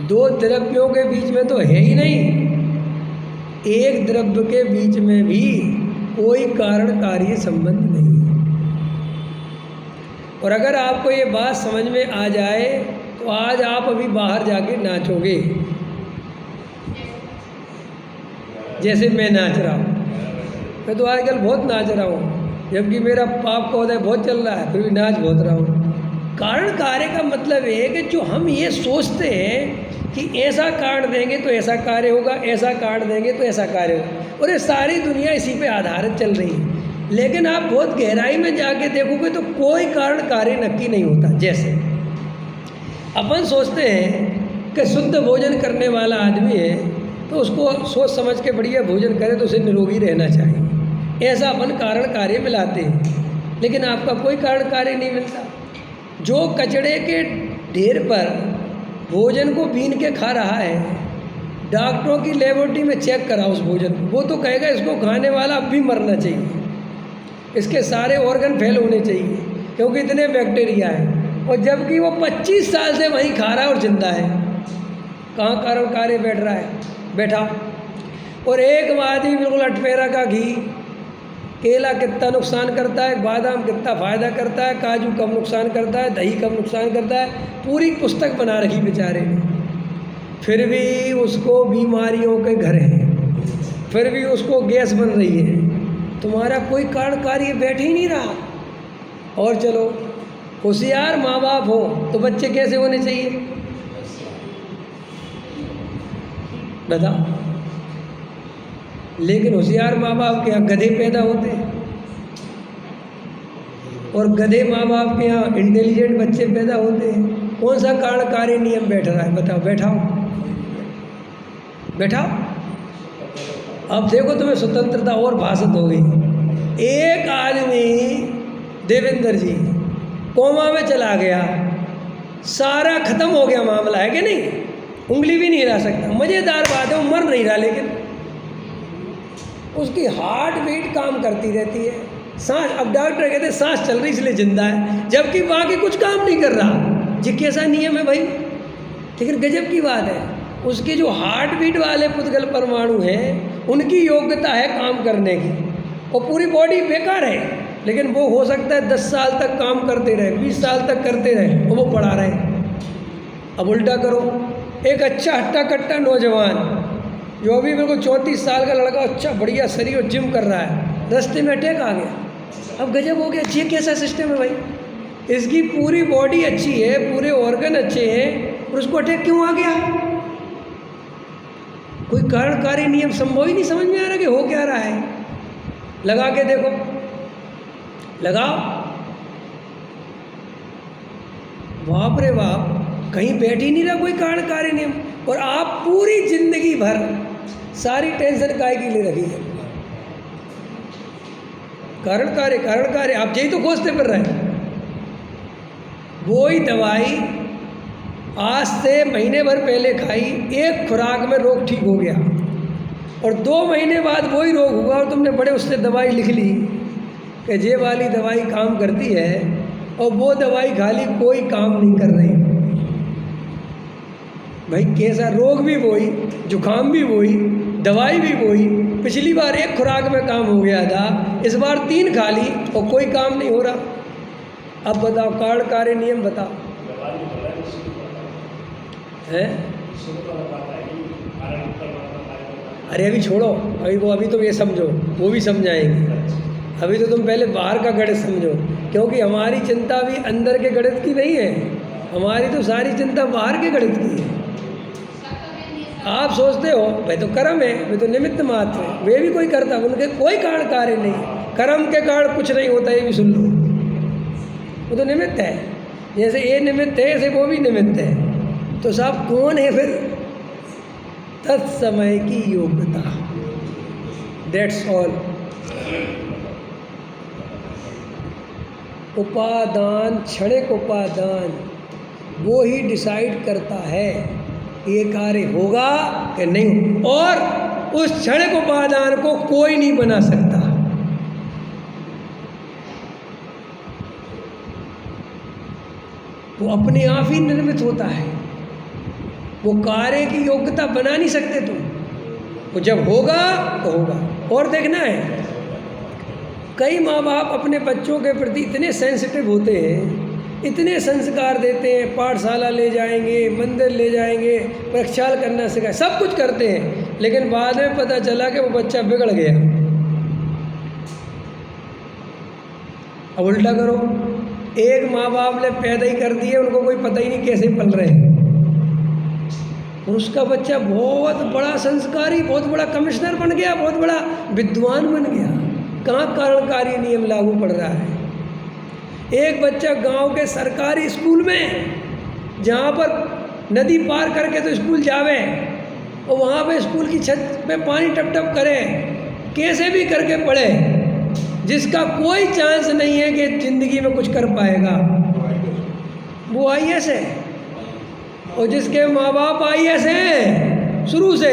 दो द्रव्यों के बीच में तो है ही नहीं, एक द्रव्य के बीच में भी कोई कारण कार्य संबंध नहीं है। और अगर आपको ये बात समझ में आ जाए तो आज आप अभी बाहर जाके नाचोगे, जैसे मैं नाच रहा हूँ। मैं तो आजकल बहुत नाच रहा हूँ, जबकि मेरा पाप का उदय बहुत चल रहा है, फिर भी नाच बहुत रहा हूँ। कारण कार्य का मतलब है कि जो हम ये सोचते हैं कि ऐसा कारण देंगे तो ऐसा कार्य होगा, ऐसा कारण देंगे तो ऐसा कार्य होगा, और ये सारी दुनिया इसी पे आधारित चल रही है। लेकिन आप बहुत गहराई में जाके देखोगे तो कोई कारण कार्य नक्की नहीं होता। जैसे अपन सोचते हैं कि शुद्ध भोजन करने वाला आदमी है तो उसको सोच समझ के बढ़िया भोजन करे तो उसे निरोगी रहना चाहिए, ऐसा अपन कारण कार्य मिलाते हैं। लेकिन आपका कोई कारण कार्य नहीं मिलता। जो कचड़े के ढेर पर भोजन को बीन के खा रहा है, डॉक्टरों की लेबोरेटरी में चेक करा उस भोजन को, वो तो कहेगा इसको खाने वाला अब भी मरना चाहिए, इसके सारे ऑर्गन फेल होने चाहिए क्योंकि इतने बैक्टीरिया हैं। और जबकि वो 25 साल से वहीं खा रहा है और जिंदा है। कहाँ कारण कार्य बैठ रहा है? बैठा। और एक आदमी बिल्कुल अटपेरा का घी, केला कितना नुकसान करता है, बादाम कितना फ़ायदा करता है, काजू कब नुकसान करता है, दही कब नुकसान करता है, पूरी पुस्तक बना रखी बेचारे ने। फिर भी उसको बीमारियों के घर हैं, फिर भी उसको गैस बन रही है। तुम्हारा कोई कारण कार्य बैठ ही नहीं रहा। और चलो होशियार माँ बाप हो तो बच्चे कैसे होने चाहिए बताओ? लेकिन होशियार माँ बाप के यहाँ गधे पैदा होते हैं, और गधे माँ बाप के यहाँ इंटेलिजेंट बच्चे पैदा होते हैं। कौन सा कारण कार्य नियम बैठ रहा है? बताओ। बैठाओ बैठाओ। अब देखो तुम्हें स्वतंत्रता और भाषित हो गई। एक आदमी देवेंद्र जी कोमा में चला गया, सारा खत्म हो गया मामला, है कि नहीं? उंगली भी नहीं हिला सकता। मज़ेदार बात है, वो मर नहीं रहा, लेकिन उसकी हार्ट बीट काम करती रहती है, सांस। अब डॉक्टर कहते हैं सांस चल रही इसलिए जिंदा है, जबकि बाकी कुछ काम नहीं कर रहा। ये कैसा नियम है भाई? लेकिन गजब की बात है, उसके जो हार्ट बीट वाले पुद्गल परमाणु हैं उनकी योग्यता है काम करने की, और पूरी बॉडी बेकार है, लेकिन वो हो सकता है 10 साल तक काम करते रहे, 20 साल तक करते रहे, और वो पढ़ा रहे। अब उल्टा करो, एक अच्छा हट्टा कट्टा नौजवान जो अभी बिल्कुल 34 साल का लड़का अच्छा बढ़िया शरीर और जिम कर रहा है, रास्ते में अटैक आ गया। अब गजब हो गया, ये कैसा सिस्टम है भाई? इसकी पूरी बॉडी अच्छी है, पूरे ऑर्गन अच्छे हैं, और उसको अटैक क्यों आ गया? कोई कारणकारी नियम संभव ही नहीं समझ में आ रहा कि हो क्या रहा है। लगा के देखो, लगाओ, बाप रे बाप, कहीं बैठ ही नहीं रहा कोई कारणकारी नियम। और आप पूरी जिंदगी भर सारी टेंशन काय की ले रखी है, कारण कार्य आप यही तो खोजते फिर रहे। वही दवाई आज से महीने भर पहले खाई, एक खुराक में रोग ठीक हो गया, और 2 महीने बाद वही रोग हुआ और तुमने बड़े उससे दवाई लिख ली कि ये वाली दवाई काम करती है, और वो दवाई खा ली, कोई काम नहीं कर रही। भाई कैसा, रोग भी वही, जुकाम भी वही, दवाई भी वही। पिछली बार 1 खुराक में काम हो गया था, इस बार 3 खा ली और कोई काम नहीं हो रहा। अब बताओ, कारणकारी नियम बताओ है? अरे अभी छोड़ो, अभी तो ये समझो, वो भी समझाएंगे। अभी तो तुम पहले बाहर का गणित समझो, क्योंकि हमारी चिंता भी अंदर के गणित की नहीं है, हमारी तो सारी चिंता बाहर के गणित की है। आप सोचते हो भाई तो कर्म है, वे तो निमित्त मात्र है, वे भी कोई करता, उनके कोई कारण कार्य नहीं है। कर्म के कारण कुछ नहीं होता, ये भी सुन लो, वो तो निमित्त है। जैसे ये निमित्त है, ऐसे वो भी निमित्त है। तो साहब कौन है फिर? तत्समय की योग्यता, दैट्स ऑल। उपादान, क्षणिक उपादान, वो ही डिसाइड करता है ये कार्य होगा कि नहीं, और उस क्षणिक उपादान को कोई नहीं बना सकता। वो अपने आप ही निर्मित होता है, वो कार्य की योग्यता बना नहीं सकते तुम। वो जब होगा तो होगा। और देखना है, कई माँ बाप अपने बच्चों के प्रति इतने सेंसिटिव होते हैं, इतने संस्कार देते हैं, पाठशाला ले जाएंगे, मंदिर ले जाएंगे, प्रक्षाल करना सिखाए, सब कुछ करते हैं, लेकिन बाद में पता चला कि वो बच्चा बिगड़ गया। अब उल्टा करो, एक माँ बाप ने पैदा ही कर दिए, उनको कोई पता ही नहीं कैसे पल रहे हैं, और उसका बच्चा बहुत बड़ा संस्कारी, बहुत बड़ा कमिश्नर बन गया, बहुत बड़ा विद्वान बन गया। कहाँ कारणकारी नियम लागू पड़ रहा है? एक बच्चा गांव के सरकारी स्कूल में, जहाँ पर नदी पार करके तो स्कूल जावे, और वहाँ पे स्कूल की छत पे पानी टप टप करे, कैसे भी करके पढ़े, जिसका कोई चांस नहीं है कि ज़िंदगी में कुछ कर पाएगा, वो IAS है। और जिसके माँ बाप IAS हैं शुरू से,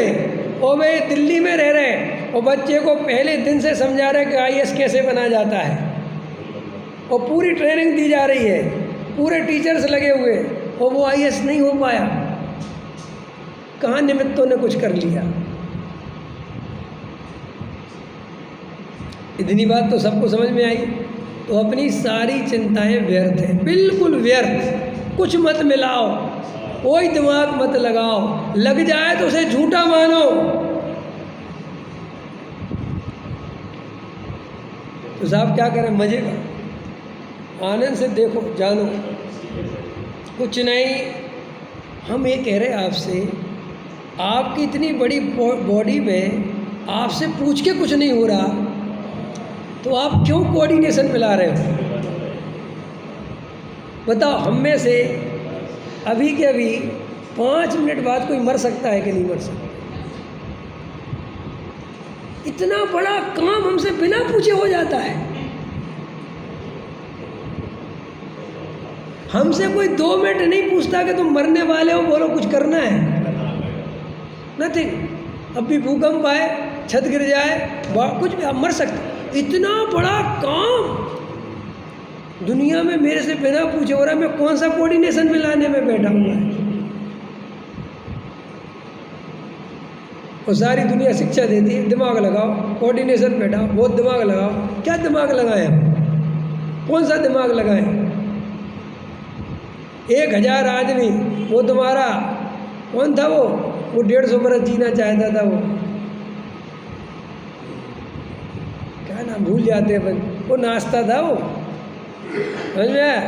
और वे दिल्ली में रह रहे, और बच्चे को पहले दिन से समझा रहे कि IAS कैसे बना जाता है, और पूरी ट्रेनिंग दी जा रही है, पूरे टीचर्स लगे हुए, और वो IAS नहीं हो पाया। कहाँ निमित्तों ने कुछ कर लिया। इतनी बात तो सबको समझ में आई। तो अपनी सारी चिंताएं व्यर्थ हैं, बिल्कुल व्यर्थ। कुछ मत मिलाओ, कोई दिमाग मत लगाओ, लग जाए तो उसे झूठा मानो। तो साहब क्या करें, मजे का आनंद से देखो, जानो, कुछ नहीं। हम ये कह रहे आपसे, आपकी इतनी बड़ी बॉडी में आपसे पूछ के कुछ नहीं हो रहा, तो आप क्यों कोऑर्डिनेशन मिला रहे हो? बताओ, हम में से अभी के अभी 5 मिनट बाद कोई मर सकता है कि नहीं मर सकता? इतना बड़ा काम हमसे बिना पूछे हो जाता है। हमसे कोई 2 मिनट नहीं पूछता कि तुम मरने वाले हो, बोलो कुछ करना है, नथिंग। अब भी भूकंप आए, छत गिर जाए, कुछ भी, आप मर सकते। इतना बड़ा काम दुनिया में मेरे से बिना पूछे हो रहा है, मैं कौन सा कोऑर्डिनेशन में लाने में बैठा हुआ है? और सारी दुनिया शिक्षा देती है, दिमाग लगाओ, कोऑर्डिनेशन बैठाओ, बहुत दिमाग लगाओ। क्या दिमाग लगाएं हम? कौन सा दिमाग लगाएं? 1000 आदमी, वो तुम्हारा कौन था, वो वो 150 बरस जीना चाहता था। वो क्या नाम भूल जाते हैं, वो नाचता था वो, समझ में आया?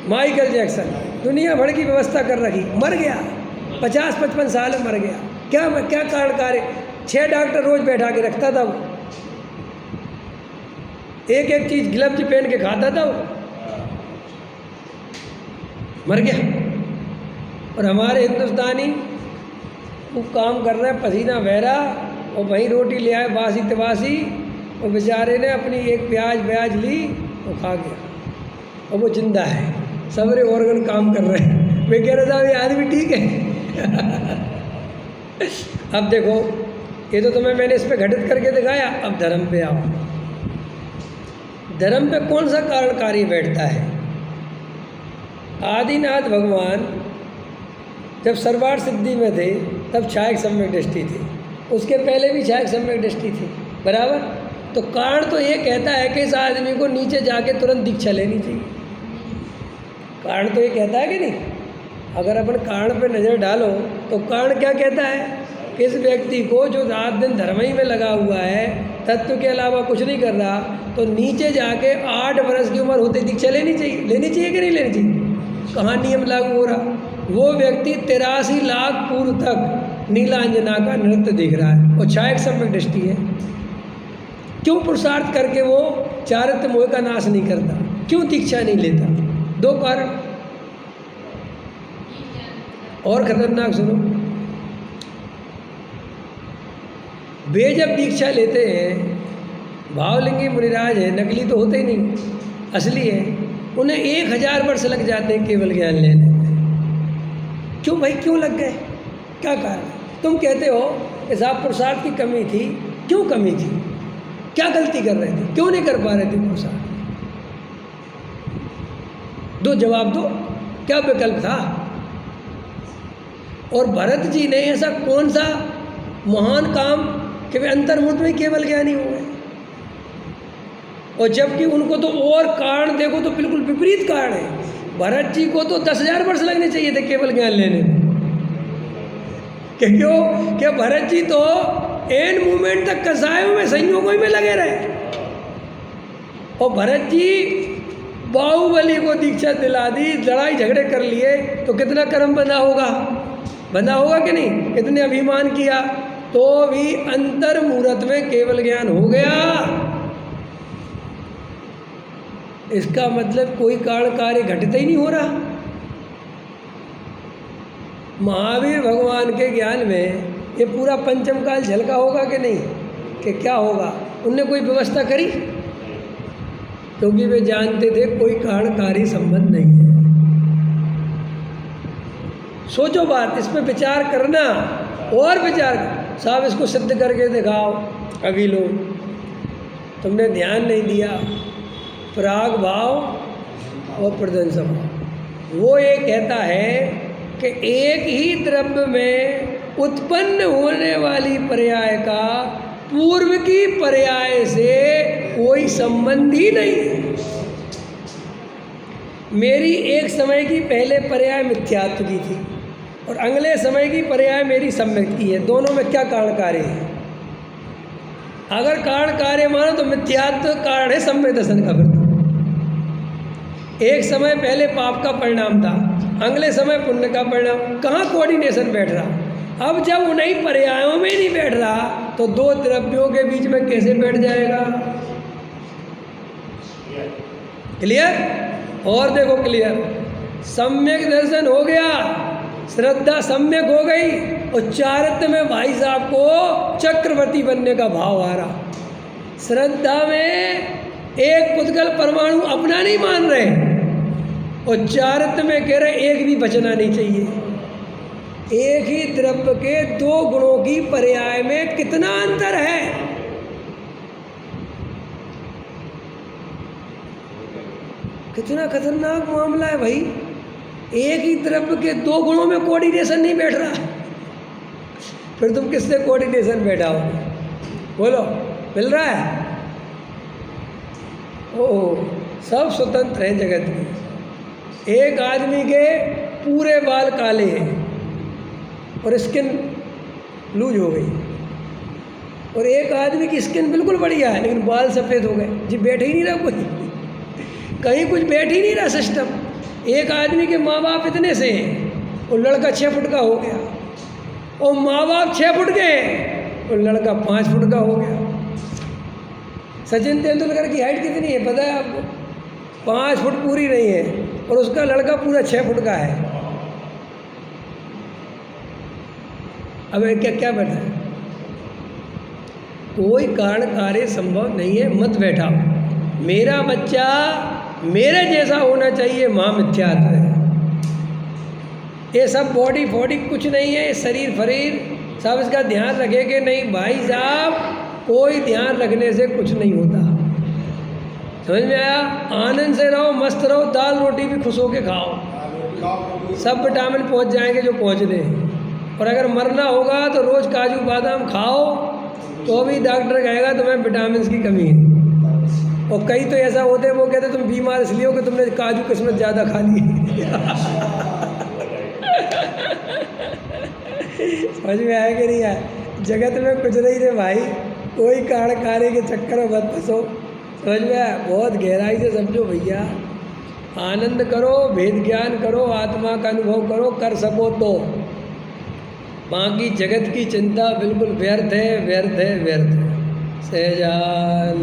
माइकल जैक्सन, दुनिया भर की व्यवस्था कर रखी, मर गया 50-55 साल में मर गया। क्या कारण कार्य, 6 डॉक्टर रोज बैठा के रखता था वो, एक चीज ग्लव्स पहन के खाता था वो, मर गया। और हमारे हिंदुस्तानी वो काम कर रहे हैं, पसीना बह रहा, और वहीं रोटी ले आए बासी तबासी, और बेचारे ने अपनी एक प्याज ली और खा गया, और वो जिंदा है, सारे ऑर्गन काम कर रहे हैं। मैं कह रहा था ये आदमी ठीक है। अब देखो, ये तो मैंने इस पे घटित करके दिखाया। अब धर्म पे आओ। धर्म पे कौन सा कारण कार्य बैठता है? आदिनाथ भगवान जब सर्वार्थ सिद्धि में थे तब छायक सम्यक दृष्टि थी, उसके पहले भी छायक सम्यक दृष्टि थी, बराबर। तो कारण तो ये कहता है कि इस आदमी को नीचे जाके तुरंत दीक्षा लेनी चाहिए। कारण तो ये कहता है कि नहीं? अगर अपन कारण पे नज़र डालो तो कारण क्या कहता है कि इस व्यक्ति को जो रात दिन धर्म ही में लगा हुआ है, तत्व के अलावा कुछ नहीं कर रहा, तो नीचे जाके 8 वर्ष की उम्र होते दीक्षा लेनी चाहिए कि नहीं लेनी चाहिए? कहाँ नियम लागू हो रहा? वो व्यक्ति 83 लाख पूर्व तक नीलांजना का नृत्य देख रहा है, और छायक सम्यक दृष्टि है। क्यों पुरुषार्थ करके वो चारित्र मोह का नाश नहीं करता? क्यों दीक्षा नहीं लेता? 2 कारण। और खतरनाक सुनो, वे जब दीक्षा लेते हैं, भावलिंगी मुनिराज है, नकली तो होते ही नहीं, असली है, उन्हें 1000 वर्ष लग जाते हैं केवल ज्ञान लेने। क्यों भाई, क्यों लग गए? क्या कारण? तुम कहते हो कि साहब पुरुषार्थ की कमी थी। क्यों कमी थी? क्या गलती कर रहे थे? क्यों नहीं कर पा रहे थे पुरुषार्थ? दो जवाब दो, क्या विकल्प था? और भरत जी ने ऐसा कौन सा महान काम कि वे अंतर्मुख में केवल ज्ञानी हो गए, और जबकि उनको तो और कारण देखो तो बिल्कुल विपरीत कारण है। भरत जी को तो 10,000 वर्ष लगने चाहिए थे केवल ज्ञान लेने में। क्यों? क्या भरत जी तो एंड मूवमेंट तक कसायों में, संयोगों में लगे रहे, और भरत जी बाहुबली को दीक्षा दिला दी, लड़ाई झगड़े कर लिए, तो कितना कर्म बंधा होगा कि नहीं? कितने अभिमान किया, तो भी अंतर मुहूर्त में केवल ज्ञान हो गया। इसका मतलब कोई कारण कार्य घटित ही नहीं हो रहा। महावीर भगवान के ज्ञान में ये पूरा पंचम काल झलका होगा कि नहीं? कि क्या होगा? उनने कोई व्यवस्था करी? क्योंकि वे जानते थे कोई कारण कार्य संबंध नहीं है। सोचो बात, इस पर विचार करना, और विचार साहब इसको सिद्ध करके दिखाओ। अभी लोग, तुमने ध्यान नहीं दिया, प्राग भाव और प्रदंश भाव, वो ये कहता है कि एक ही द्रव्य में उत्पन्न होने वाली पर्याय का पूर्व की पर्याय से कोई संबंध ही नहीं है। मेरी एक समय की पहले पर्याय मिथ्यात्व की थी, और अगले समय की पर्याय मेरी सम्यक की है। दोनों में क्या कारण कार्य है? अगर कारण कार्य मानो तो मिथ्यात्व कारण है सम्यक दर्शन का। फिर तो एक समय पहले पाप का परिणाम था, अगले समय पुण्य का परिणाम। कहाँ कोऑर्डिनेशन बैठ रहा? अब जब उन्हीं पर्यायों में नहीं बैठ रहा, तो 2 द्रव्यों के बीच में कैसे बैठ जाएगा? क्लियर? और देखो क्लियर, सम्यक दर्शन हो गया, श्रद्धा सम्यक हो गई, और चारित्र में भाई साहब को चक्रवर्ती बनने का भाव आ रहा। श्रद्धा में एक पुद्गल परमाणु अपना नहीं मान रहे, और चारित्र में कह रहे एक भी बचना नहीं चाहिए। एक ही द्रव्य के 2 गुणों की पर्याय में कितना अंतर है? कितना खतरनाक मामला है भाई। एक ही द्रव्य के 2 गुणों में कोऑर्डिनेशन नहीं बैठ रहा, फिर तुम किससे कोऑर्डिनेशन बैठाओगे? बोलो, मिल रहा है? ओह, सब स्वतंत्र हैं जगत में। एक आदमी के पूरे बाल काले हैं और स्किन लूज हो गई। और एक आदमी की स्किन बिल्कुल बढ़िया है लेकिन बाल सफ़ेद हो गए जी, बैठ ही नहीं रहा कोई, कहीं कुछ बैठ ही नहीं रहा सिस्टम। एक आदमी के माँ बाप इतने से हैं और लड़का 6 फुट का हो गया, और माँ बाप 6 फुट के और लड़का 5 फुट का हो गया। सचिन तेंदुलकर की हाइट कितनी है पता है आपको? 5 फुट पूरी नहीं है, और उसका लड़का पूरा 6 फुट का है। अब क्या क्या बैठा है? कोई कारण कार्य संभव नहीं है, मत बैठाओ। मेरा बच्चा मेरे जैसा होना चाहिए, महामिथ्यात्व है। ये सब बॉडी फॉडी कुछ नहीं है, शरीर फरीर सब इसका ध्यान रखेंगे नहीं भाई साहब, कोई ध्यान रखने से कुछ नहीं होता। समझ में आया? आनंद से रहो, मस्त रहो, दाल रोटी भी खुश होके खाओ, सब विटामिन पहुंच जाएंगे जो पहुंचने हैं। और अगर मरना होगा तो रोज़ काजू बादाम खाओ, तो भी डॉक्टर कहेगा तुम्हें विटामिन की कमी है। और कई तो ऐसा होते हैं वो कहते तुम बीमार इसलिए हो कि तुमने काजू किस्मत ज़्यादा खा ली। समझ में आया कि नहीं आया? जगत में कुछ नहीं रे भाई, कोई कारण कार्य के चक्कर में मत फंसो। समझ में आया? बहुत गहराई से समझो भैया, आनंद करो, भेद ज्ञान करो, आत्मा का अनुभव करो, कर सको तो। बाकी जगत की चिंता बिल्कुल व्यर्थ है, व्यर्थ है, व्यर्थ है। सहजान